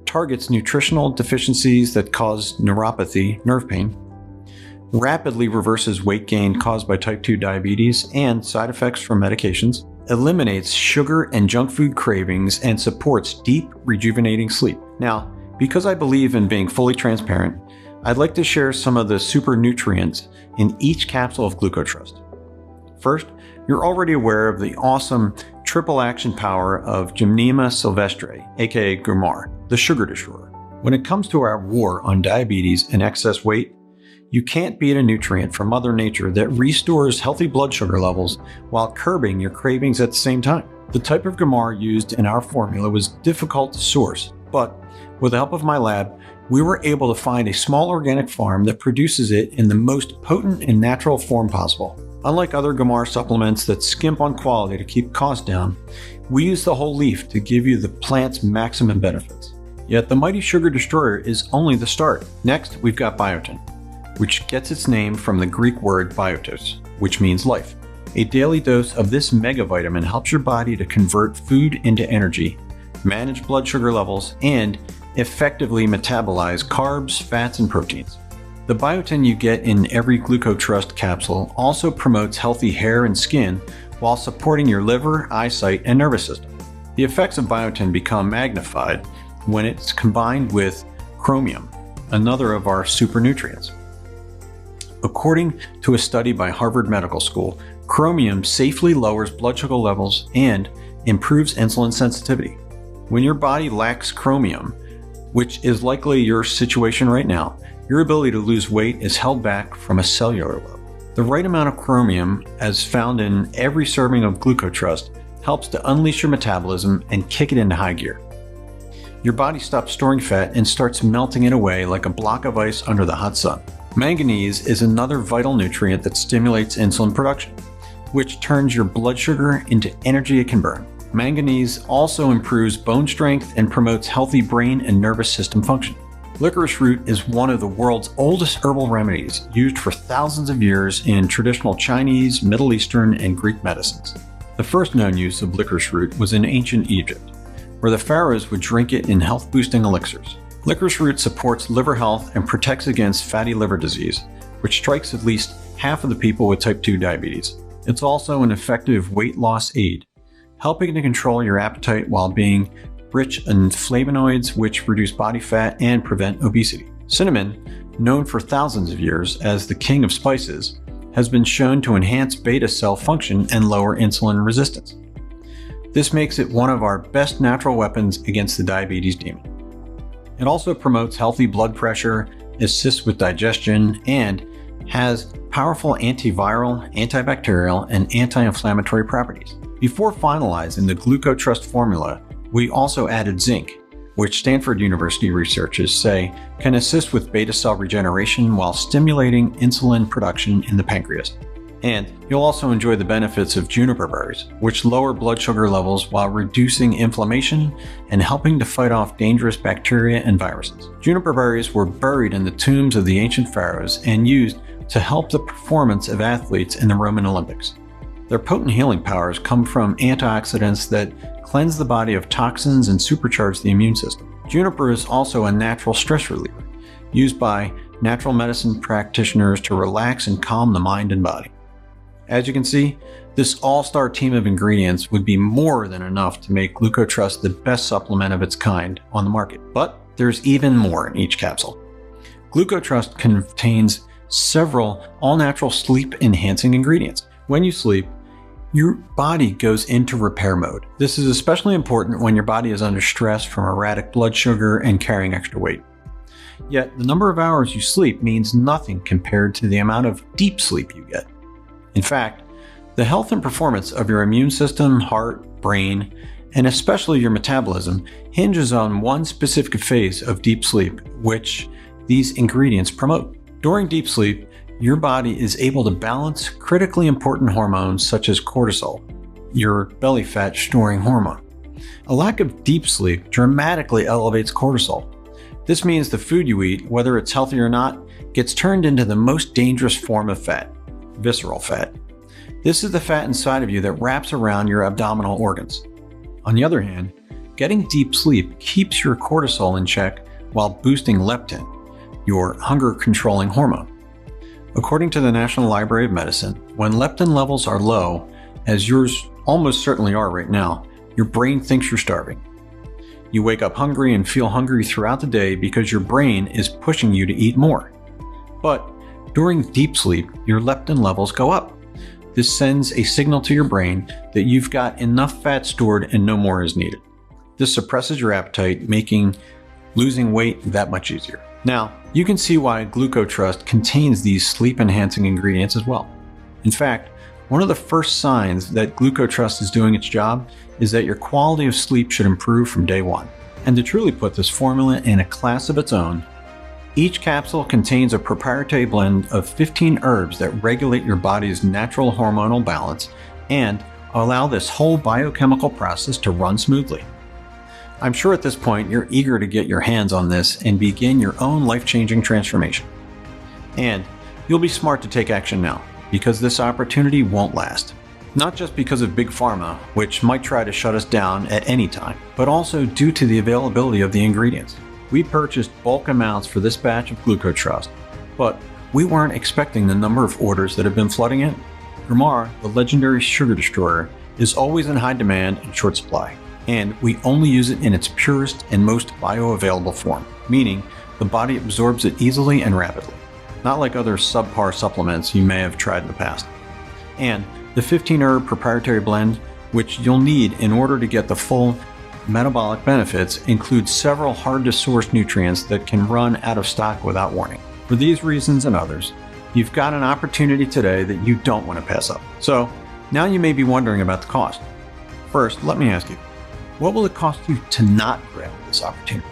Speaker 1: targets nutritional deficiencies that cause neuropathy, nerve pain, rapidly reverses weight gain caused by type 2 diabetes and side effects from medications, eliminates sugar and junk food cravings, and supports deep, rejuvenating sleep. Now, because I believe in being fully transparent, I'd like to share some of the super nutrients in each capsule of Gluco Trust. First, you're already aware of the awesome triple action power of Gymnema sylvestre, aka Gumar, the sugar destroyer. When it comes to our war on diabetes and excess weight, you can't beat a nutrient from Mother Nature that restores healthy blood sugar levels while curbing your cravings at the same time. The type of Gumar used in our formula was difficult to source, but with the help of my lab, we were able to find a small organic farm that produces it in the most potent and natural form possible. Unlike other Gumar supplements that skimp on quality to keep costs down, we use the whole leaf to give you the plant's maximum benefits. Yet the mighty sugar destroyer is only the start. Next, we've got biotin, which gets its name from the Greek word biotos, which means life. A daily dose of this mega vitamin helps your body to convert food into energy, manage blood sugar levels, and effectively metabolize carbs, fats, and proteins. The biotin you get in every Gluco Trust capsule also promotes healthy hair and skin while supporting your liver, eyesight, and nervous system. The effects of biotin become magnified when it's combined with chromium, another of our super nutrients. According to a study by Harvard Medical School, chromium safely lowers blood sugar levels and improves insulin sensitivity. When your body lacks chromium, which is likely your situation right now, your ability to lose weight is held back from a cellular level. The right amount of chromium, as found in every serving of Gluco Trust, helps to unleash your metabolism and kick it into high gear. Your body stops storing fat and starts melting it away like a block of ice under the hot sun. Manganese is another vital nutrient that stimulates insulin production, which turns your blood sugar into energy it can burn. Manganese also improves bone strength and promotes healthy brain and nervous system function. Licorice root is one of the world's oldest herbal remedies, used for thousands of years in traditional Chinese, Middle Eastern, and Greek medicines. The first known use of licorice root was in ancient Egypt, where the pharaohs would drink it in health-boosting elixirs. Licorice root supports liver health and protects against fatty liver disease, which strikes at least half of the people with type 2 diabetes. It's also an effective weight loss aid, helping to control your appetite while being rich in flavonoids, which reduce body fat and prevent obesity. Cinnamon, known for thousands of years as the king of spices, has been shown to enhance beta cell function and lower insulin resistance. This makes it one of our best natural weapons against the diabetes demon. It also promotes healthy blood pressure, assists with digestion, and has powerful antiviral, antibacterial, and anti-inflammatory properties. Before finalizing the Gluco Trust formula, we also added zinc, which Stanford University researchers say can assist with beta cell regeneration while stimulating insulin production in the pancreas. And you'll also enjoy the benefits of juniper berries, which lower blood sugar levels while reducing inflammation and helping to fight off dangerous bacteria and viruses. Juniper berries were buried in the tombs of the ancient pharaohs and used to help the performance of athletes in the Roman Olympics. Their potent healing powers come from antioxidants that cleanse the body of toxins and supercharge the immune system. Juniper is also a natural stress reliever, used by natural medicine practitioners to relax and calm the mind and body. As you can see, this all-star team of ingredients would be more than enough to make Gluco Trust the best supplement of its kind on the market. But there's even more in each capsule. Gluco Trust contains several all-natural sleep-enhancing ingredients. When you sleep, your body goes into repair mode. This is especially important when your body is under stress from erratic blood sugar and carrying extra weight. Yet, the number of hours you sleep means nothing compared to the amount of deep sleep you get. In fact, the health and performance of your immune system, heart, brain, and especially your metabolism hinges on one specific phase of deep sleep, which these ingredients promote. During deep sleep, your body is able to balance critically important hormones such as cortisol, your belly fat storing hormone. A lack of deep sleep dramatically elevates cortisol. This means the food you eat, whether it's healthy or not, gets turned into the most dangerous form of fat, visceral fat. This is the fat inside of you that wraps around your abdominal organs. On the other hand, getting deep sleep keeps your cortisol in check while boosting leptin, your hunger-controlling hormone. According to the National Library of Medicine, when leptin levels are low, as yours almost certainly are right now, your brain thinks you're starving. You wake up hungry and feel hungry throughout the day because your brain is pushing you to eat more. But during deep sleep, your leptin levels go up. This sends a signal to your brain that you've got enough fat stored and no more is needed. This suppresses your appetite, making losing weight that much easier. Now, you can see why Gluco Trust contains these sleep-enhancing ingredients as well. In fact, one of the first signs that Gluco Trust is doing its job is that your quality of sleep should improve from day one. And to truly put this formula in a class of its own, each capsule contains a proprietary blend of 15 herbs that regulate your body's natural hormonal balance and allow this whole biochemical process to run smoothly. I'm sure at this point you're eager to get your hands on this and begin your own life-changing transformation. And you'll be smart to take action now, because this opportunity won't last. Not just because of Big Pharma, which might try to shut us down at any time, but also due to the availability of the ingredients. We purchased bulk amounts for this batch of Gluco Trust, but we weren't expecting the number of orders that have been flooding in. Gramar, the legendary sugar destroyer, is always in high demand and short supply, and we only use it in its purest and most bioavailable form, meaning the body absorbs it easily and rapidly, not like other subpar supplements you may have tried in the past. And the 15 herb proprietary blend, which you'll need in order to get the full metabolic benefits, includes several hard to source nutrients that can run out of stock without warning. For these reasons and others, you've got an opportunity today that you don't want to pass up. So now you may be wondering about the cost. First, let me ask you, what will it cost you to not grab this opportunity?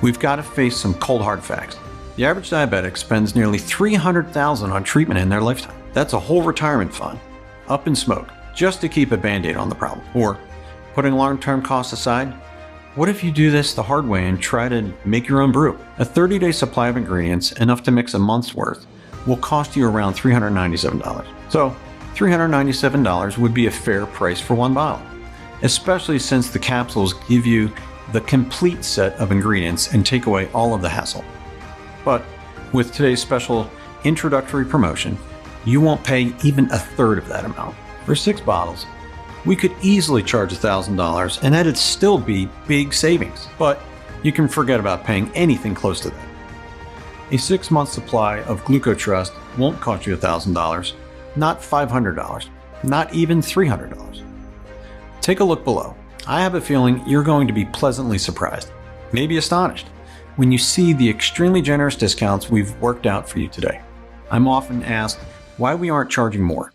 Speaker 1: We've got to face some cold hard facts. The average diabetic spends nearly $300,000 on treatment in their lifetime. That's a whole retirement fund, up in smoke, just to keep a Band-Aid on the problem. Or, putting long-term costs aside, what if you do this the hard way and try to make your own brew? A 30-day supply of ingredients, enough to mix a month's worth, will cost you around $397. So, $397 would be a fair price for one bottle, especially since the capsules give you the complete set of ingredients and take away all of the hassle. But with today's special introductory promotion, you won't pay even a third of that amount. For 6 bottles, we could easily charge $1,000 and that'd still be big savings. But you can forget about paying anything close to that. A 6-month supply of Gluco Trust won't cost you $1,000, not $500, not even $300. Take a look below. I have a feeling you're going to be pleasantly surprised, maybe astonished, when you see the extremely generous discounts we've worked out for you today. I'm often asked why we aren't charging more.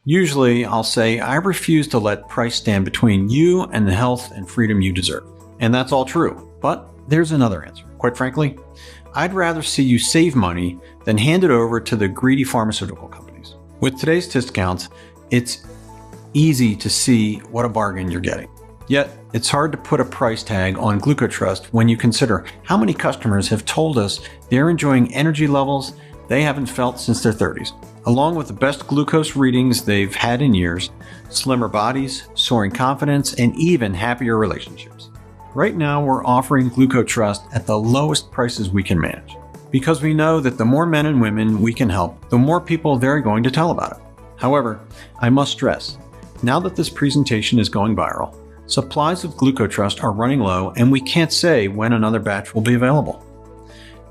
Speaker 1: Usually I'll say I refuse to let price stand between you and the health and freedom you deserve. And that's all true, but there's another answer. Quite frankly, I'd rather see you save money than hand it over to the greedy pharmaceutical companies. With today's discounts, it's easy to see what a bargain you're getting. Yet, it's hard to put a price tag on Gluco Trust when you consider how many customers have told us they're enjoying energy levels they haven't felt since their 30s, along with the best glucose readings they've had in years, slimmer bodies, soaring confidence, and even happier relationships. Right now, we're offering Gluco Trust at the lowest prices we can manage, because we know that the more men and women we can help, the more people they're going to tell about it. However, I must stress, now that this presentation is going viral, supplies of Gluco Trust are running low and we can't say when another batch will be available.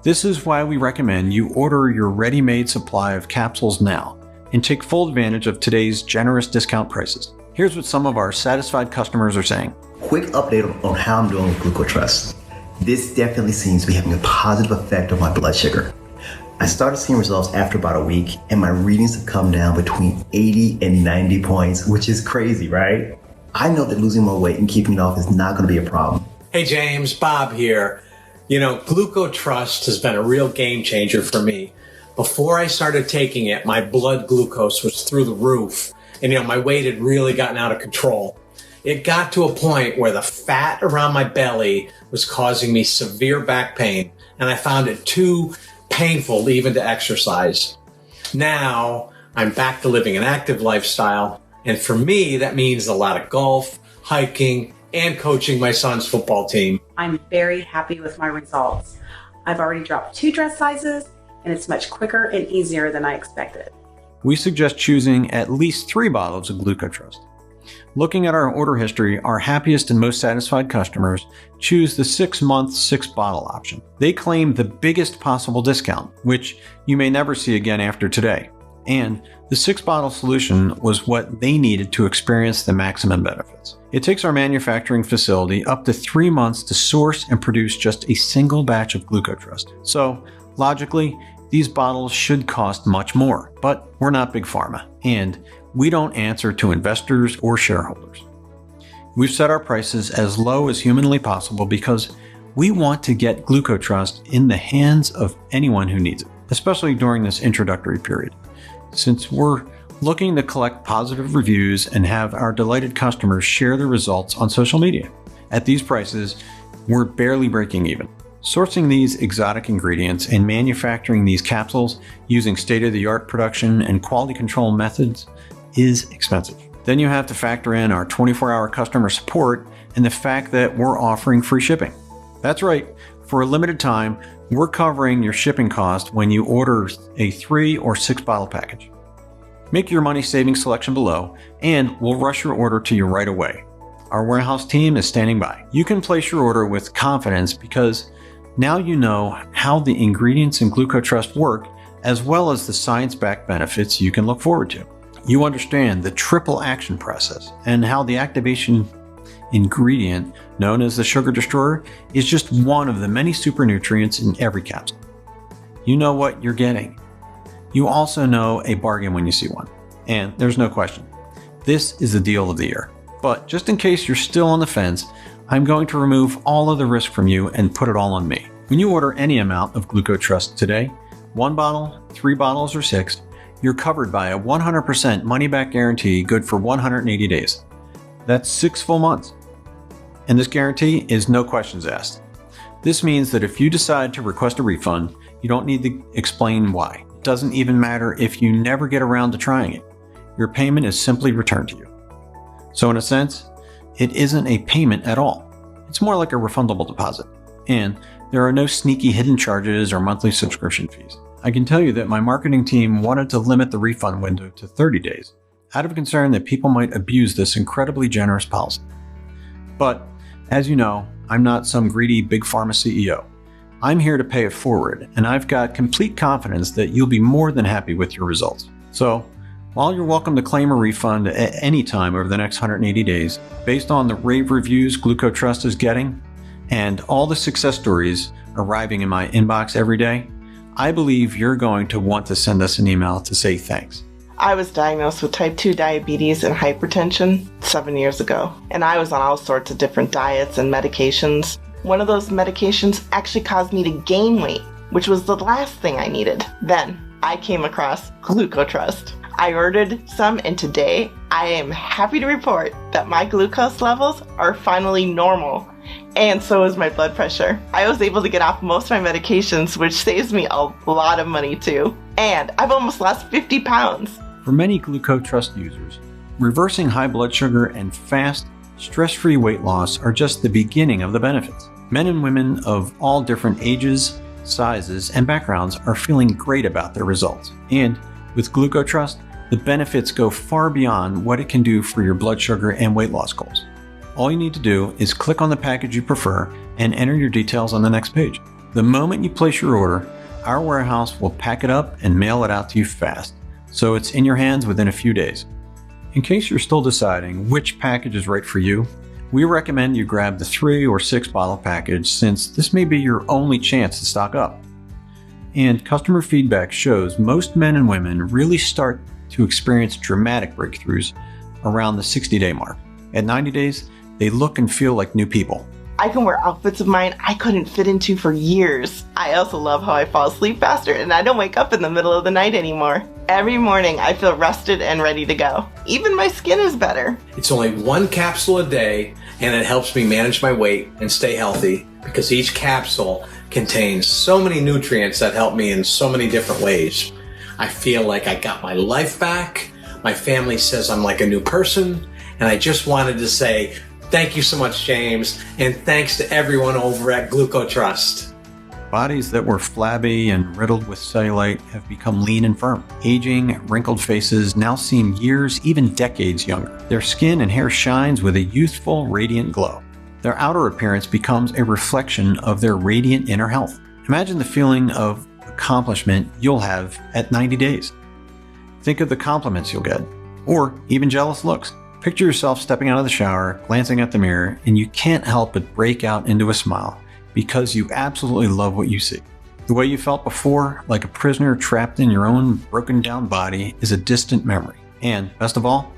Speaker 1: This is why we recommend you order your ready-made supply of capsules now and take full advantage of today's generous discount prices. Here's what some of our satisfied customers are saying.
Speaker 9: Quick update on how I'm doing with Gluco Trust. This definitely seems to be having a positive effect on my blood sugar. I started seeing results after about a week, and my readings have come down between 80 and 90 points, which is crazy, right? I know that losing more weight and keeping it off is not going to be a problem.
Speaker 5: Hey James, Bob here. You know, Gluco Trust has been a real game changer for me. Before I started taking it, my blood glucose was through the roof, and my weight had really gotten out of control. It got to a point where the fat around my belly was causing me severe back pain, and I found it too painful even to exercise. Now I'm back to living an active lifestyle, and for me that means a lot of golf, hiking, and coaching my son's football team.
Speaker 10: I'm very happy with my results. I've already dropped 2 dress sizes, and it's much quicker and easier than I expected.
Speaker 1: We suggest choosing at least 3 bottles of Glucotrust. Looking at our order history, our happiest and most satisfied customers choose the 6-month 6-bottle option. They claim the biggest possible discount, which you may never see again after today. And the 6-bottle solution was what they needed to experience the maximum benefits. It takes our manufacturing facility up to 3 months to source and produce just a single batch of Glucotrust. So, logically, these bottles should cost much more, but we're not Big Pharma, and we don't answer to investors or shareholders. We've set our prices as low as humanly possible because we want to get Glucotrust in the hands of anyone who needs it, especially during this introductory period. Since we're looking to collect positive reviews and have our delighted customers share the results on social media. At these prices, we're barely breaking even. Sourcing these exotic ingredients and manufacturing these capsules using state-of-the-art production and quality control methods is expensive. Then you have to factor in our 24-hour customer support and the fact that we're offering free shipping. That's right, for a limited time, we're covering your shipping cost when you order a 3 or 6 bottle package. Make your money-saving selection below, and we'll rush your order to you right away. Our warehouse team is standing by. You can place your order with confidence because now you know how the ingredients in Glucotrust work, as well as the science-backed benefits you can look forward to. You understand the triple action process and how the activation ingredient, known as the sugar destroyer, is just one of the many super nutrients in every capsule. You know what you're getting. You also know a bargain when you see one. And there's no question, this is the deal of the year. But just in case you're still on the fence, I'm going to remove all of the risk from you and put it all on me. When you order any amount of Glucotrust today, 1 bottle, 3 bottles, or 6, you're covered by a 100% money-back guarantee good for 180 days. That's 6 full months. And this guarantee is no questions asked. This means that if you decide to request a refund, you don't need to explain why. It doesn't even matter if you never get around to trying it. Your payment is simply returned to you. So in a sense, it isn't a payment at all. It's more like a refundable deposit. And there are no sneaky hidden charges or monthly subscription fees. I can tell you that my marketing team wanted to limit the refund window to 30 days, out of concern that people might abuse this incredibly generous policy. But, as you know, I'm not some greedy big pharma CEO. I'm here to pay it forward, and I've got complete confidence that you'll be more than happy with your results. So, while you're welcome to claim a refund at any time over the next 180 days, based on the rave reviews Glucotrust is getting, and all the success stories arriving in my inbox every day, I believe you're going to want to send us an email to say thanks.
Speaker 11: I was diagnosed with type 2 diabetes and hypertension 7 years ago, and I was on all sorts of different diets and medications. One of those medications actually caused me to gain weight, which was the last thing I needed. Then I came across Glucotrust. I ordered some, and today I am happy to report that my glucose levels are finally normal. And so is my blood pressure. I was able to get off most of my medications, which saves me a lot of money too. And I've almost lost 50 pounds.
Speaker 1: For many Glucotrust users, reversing high blood sugar and fast, stress-free weight loss are just the beginning of the benefits. Men and women of all different ages, sizes, and backgrounds are feeling great about their results. And with Glucotrust, the benefits go far beyond what it can do for your blood sugar and weight loss goals. All you need to do is click on the package you prefer and enter your details on the next page. The moment you place your order, our warehouse will pack it up and mail it out to you fast, so it's in your hands within a few days. In case you're still deciding which package is right for you, We recommend you grab the 3 or 6 bottle package since this may be your only chance to stock up. And customer feedback shows most men and women really start to experience dramatic breakthroughs around the 60-day mark. At 90 days, they look and feel like new people.
Speaker 11: I can wear outfits of mine I couldn't fit into for years. I also love how I fall asleep faster and I don't wake up in the middle of the night anymore. Every morning I feel rested and ready to go. Even my skin is better.
Speaker 5: It's only 1 capsule a day, and it helps me manage my weight and stay healthy because each capsule contains so many nutrients that help me in so many different ways. I feel like I got my life back. My family says I'm like a new person, and I just wanted to say thank you so much, James, and thanks to everyone over at Gluco Trust.
Speaker 1: Bodies that were flabby and riddled with cellulite have become lean and firm. Aging, wrinkled faces now seem years, even decades younger. Their skin and hair shines with a youthful, radiant glow. Their outer appearance becomes a reflection of their radiant inner health. Imagine the feeling of accomplishment you'll have at 90 days. Think of the compliments you'll get, or even jealous looks. Picture yourself stepping out of the shower, glancing at the mirror, and you can't help but break out into a smile because you absolutely love what you see. The way you felt before, like a prisoner trapped in your own broken down body, is a distant memory. And best of all,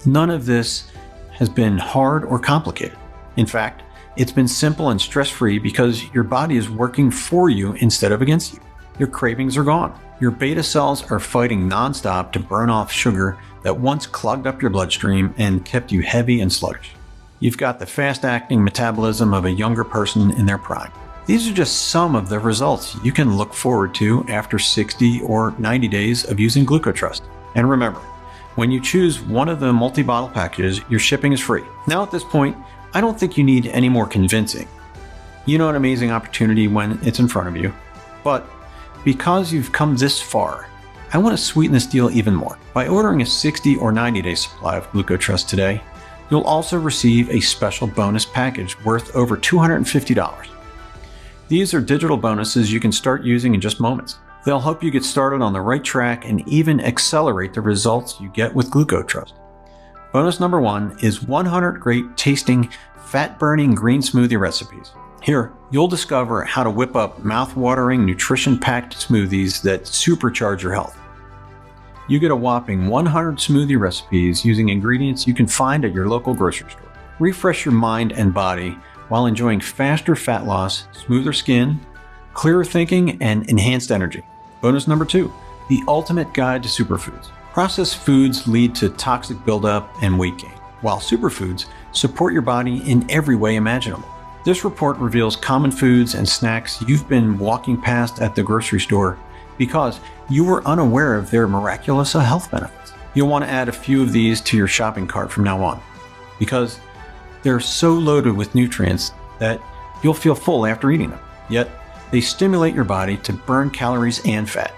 Speaker 1: none of this has been hard or complicated. In fact, it's been simple and stress-free because your body is working for you instead of against you. Your cravings are gone. Your beta cells are fighting nonstop to burn off sugar that once clogged up your bloodstream and kept you heavy and sluggish. You've got the fast-acting metabolism of a younger person in their prime. These are just some of the results you can look forward to after 60 or 90 days of using Glucotrust. And remember, when you choose one of the multi-bottle packages, your shipping is free. Now at this point, I don't think you need any more convincing. You know an amazing opportunity when it's in front of you. But because you've come this far, I want to sweeten this deal even more. By ordering a 60 or 90-day supply of Glucotrust today, you'll also receive a special bonus package worth over $250. These are digital bonuses you can start using in just moments. They'll help you get started on the right track and even accelerate the results you get with Glucotrust. Bonus number 1 is 100 great tasting, fat-burning green smoothie recipes. Here, you'll discover how to whip up mouth-watering, nutrition-packed smoothies that supercharge your health. You get a whopping 100 smoothie recipes using ingredients you can find at your local grocery store. Refresh your mind and body while enjoying faster fat loss, smoother skin, clearer thinking, and enhanced energy. Bonus number 2, the ultimate guide to superfoods. Processed foods lead to toxic buildup and weight gain, while superfoods support your body in every way imaginable. This report reveals common foods and snacks you've been walking past at the grocery store because you were unaware of their miraculous health benefits. You'll want to add a few of these to your shopping cart from now on because they're so loaded with nutrients that you'll feel full after eating them. Yet, they stimulate your body to burn calories and fat.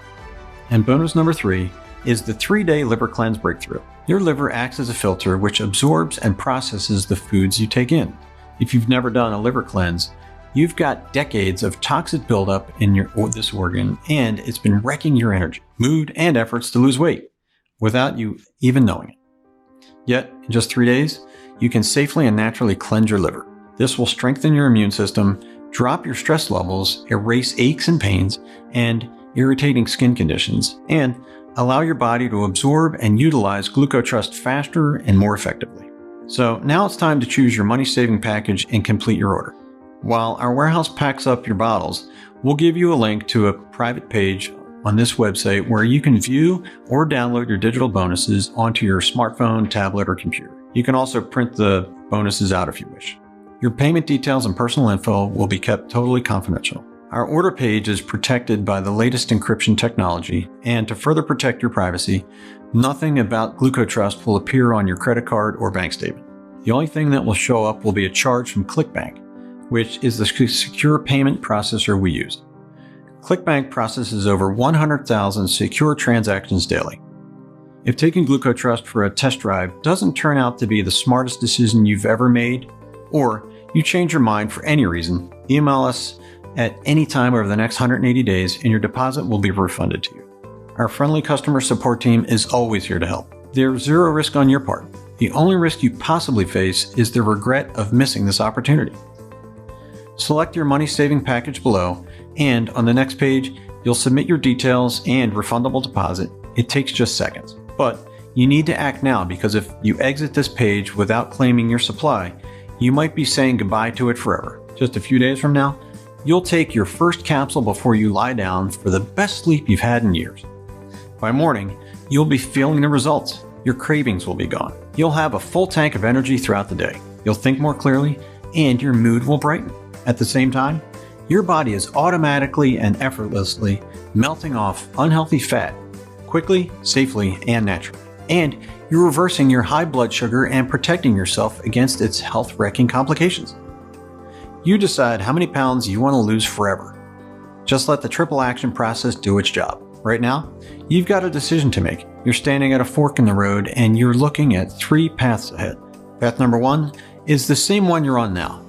Speaker 1: And bonus number 3 is the 3-day liver cleanse breakthrough. Your liver acts as a filter which absorbs and processes the foods you take in. If you've never done a liver cleanse, you've got decades of toxic buildup in this organ, and it's been wrecking your energy, mood, and efforts to lose weight without you even knowing it. Yet, in just 3 days, you can safely and naturally cleanse your liver. This will strengthen your immune system, drop your stress levels, erase aches and pains, and irritating skin conditions, and allow your body to absorb and utilize Glucotrust faster and more effectively. So now it's time to choose your money-saving package and complete your order. While our warehouse packs up your bottles, we'll give you a link to a private page on this website where you can view or download your digital bonuses onto your smartphone, tablet, or computer. You can also print the bonuses out if you wish. Your payment details and personal info will be kept totally confidential. Our order page is protected by the latest encryption technology, and to further protect your privacy, nothing about Glucotrust will appear on your credit card or bank statement. The only thing that will show up will be a charge from ClickBank, which is the secure payment processor we use. ClickBank processes over 100,000 secure transactions daily. If taking Glucotrust for a test drive doesn't turn out to be the smartest decision you've ever made, or you change your mind for any reason, email us at any time over the next 180 days and your deposit will be refunded to you. Our friendly customer support team is always here to help. There's zero risk on your part. The only risk you possibly face is the regret of missing this opportunity. Select your money-saving package below, and on the next page, you'll submit your details and refundable deposit. It takes just seconds. But you need to act now, because if you exit this page without claiming your supply, you might be saying goodbye to it forever. Just a few days from now, you'll take your first capsule before you lie down for the best sleep you've had in years. By morning, you'll be feeling the results. Your cravings will be gone. You'll have a full tank of energy throughout the day. You'll think more clearly, and your mood will brighten. At the same time, your body is automatically and effortlessly melting off unhealthy fat quickly, safely, and naturally. And you're reversing your high blood sugar and protecting yourself against its health-wrecking complications. You decide how many pounds you want to lose forever. Just let the triple action process do its job. Right now, you've got a decision to make. You're standing at a fork in the road and you're looking at 3 paths ahead. Path number 1 is the same one you're on now.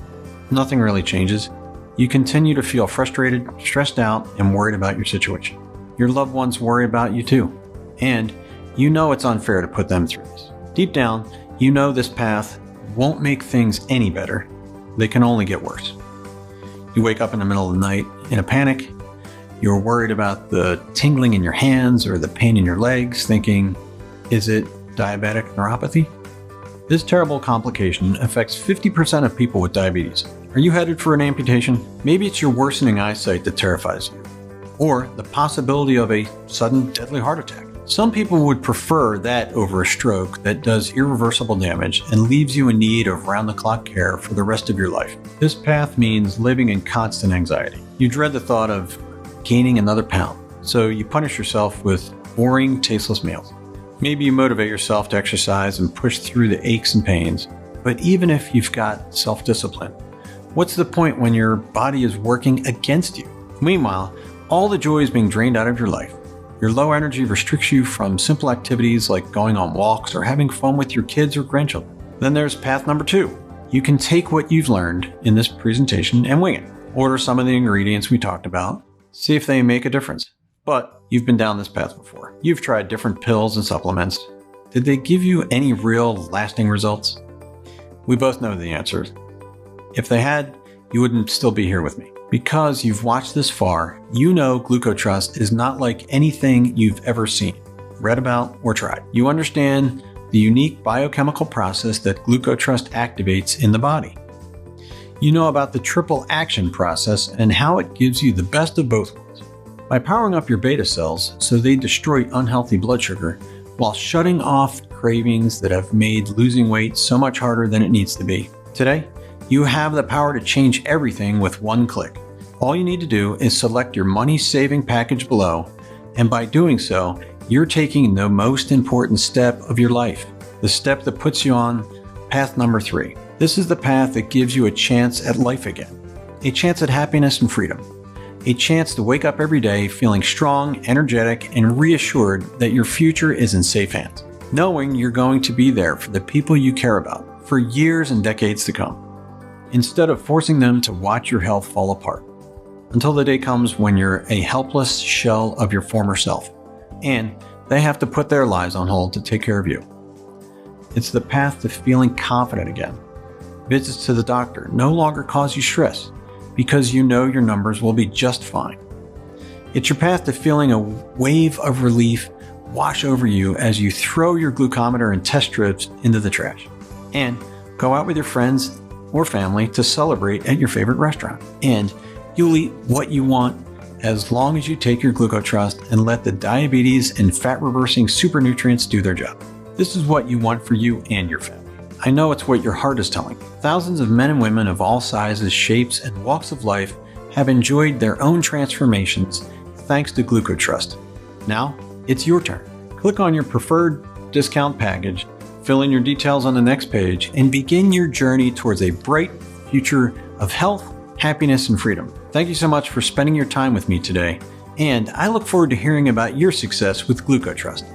Speaker 1: Nothing really changes. You continue to feel frustrated, stressed out, and worried about your situation. Your loved ones worry about you too. And you know it's unfair to put them through this. Deep down, you know this path won't make things any better. They can only get worse. You wake up in the middle of the night in a panic. You're worried about the tingling in your hands or the pain in your legs, thinking, is it diabetic neuropathy? This terrible complication affects 50% of people with diabetes. Are you headed for an amputation? Maybe it's your worsening eyesight that terrifies you, or the possibility of a sudden deadly heart attack. Some people would prefer that over a stroke that does irreversible damage and leaves you in need of round-the-clock care for the rest of your life. This path means living in constant anxiety. You dread the thought of gaining another pound, so you punish yourself with boring, tasteless meals. Maybe you motivate yourself to exercise and push through the aches and pains, but even if you've got self-discipline, what's the point when your body is working against you? Meanwhile, all the joy is being drained out of your life. Your low energy restricts you from simple activities like going on walks or having fun with your kids or grandchildren. Then there's path number 2. You can take what you've learned in this presentation and wing it. Order some of the ingredients we talked about, see if they make a difference. But you've been down this path before. You've tried different pills and supplements. Did they give you any real lasting results? We both know the answer. If they had, you wouldn't still be here with me. Because you've watched this far, you know Gluco Trust is not like anything you've ever seen, read about, or tried. You understand the unique biochemical process that Gluco Trust activates in the body. You know about the triple action process and how it gives you the best of both worlds. By powering up your beta cells so they destroy unhealthy blood sugar while shutting off cravings that have made losing weight so much harder than it needs to be. Today, you have the power to change everything with one click. All you need to do is select your money-saving package below, and by doing so, you're taking the most important step of your life, the step that puts you on path number 3. This is the path that gives you a chance at life again, a chance at happiness and freedom, a chance to wake up every day feeling strong, energetic, and reassured that your future is in safe hands, knowing you're going to be there for the people you care about for years and decades to come, instead of forcing them to watch your health fall apart, until the day comes when you're a helpless shell of your former self, and they have to put their lives on hold to take care of you. It's the path to feeling confident again. Visits to the doctor no longer cause you stress because you know your numbers will be just fine. It's your path to feeling a wave of relief wash over you as you throw your glucometer and test strips into the trash and go out with your friends or family to celebrate at your favorite restaurant. And you'll eat what you want as long as you take your Gluco Trust and let the diabetes and fat-reversing super nutrients do their job. This is what you want for you and your family. I know it's what your heart is telling. Thousands of men and women of all sizes, shapes, and walks of life have enjoyed their own transformations thanks to Gluco Trust. Now, it's your turn. Click on your preferred discount package, fill in your details on the next page, and begin your journey towards a bright future of health, happiness, and freedom. Thank you so much for spending your time with me today, and I look forward to hearing about your success with Gluco Trust.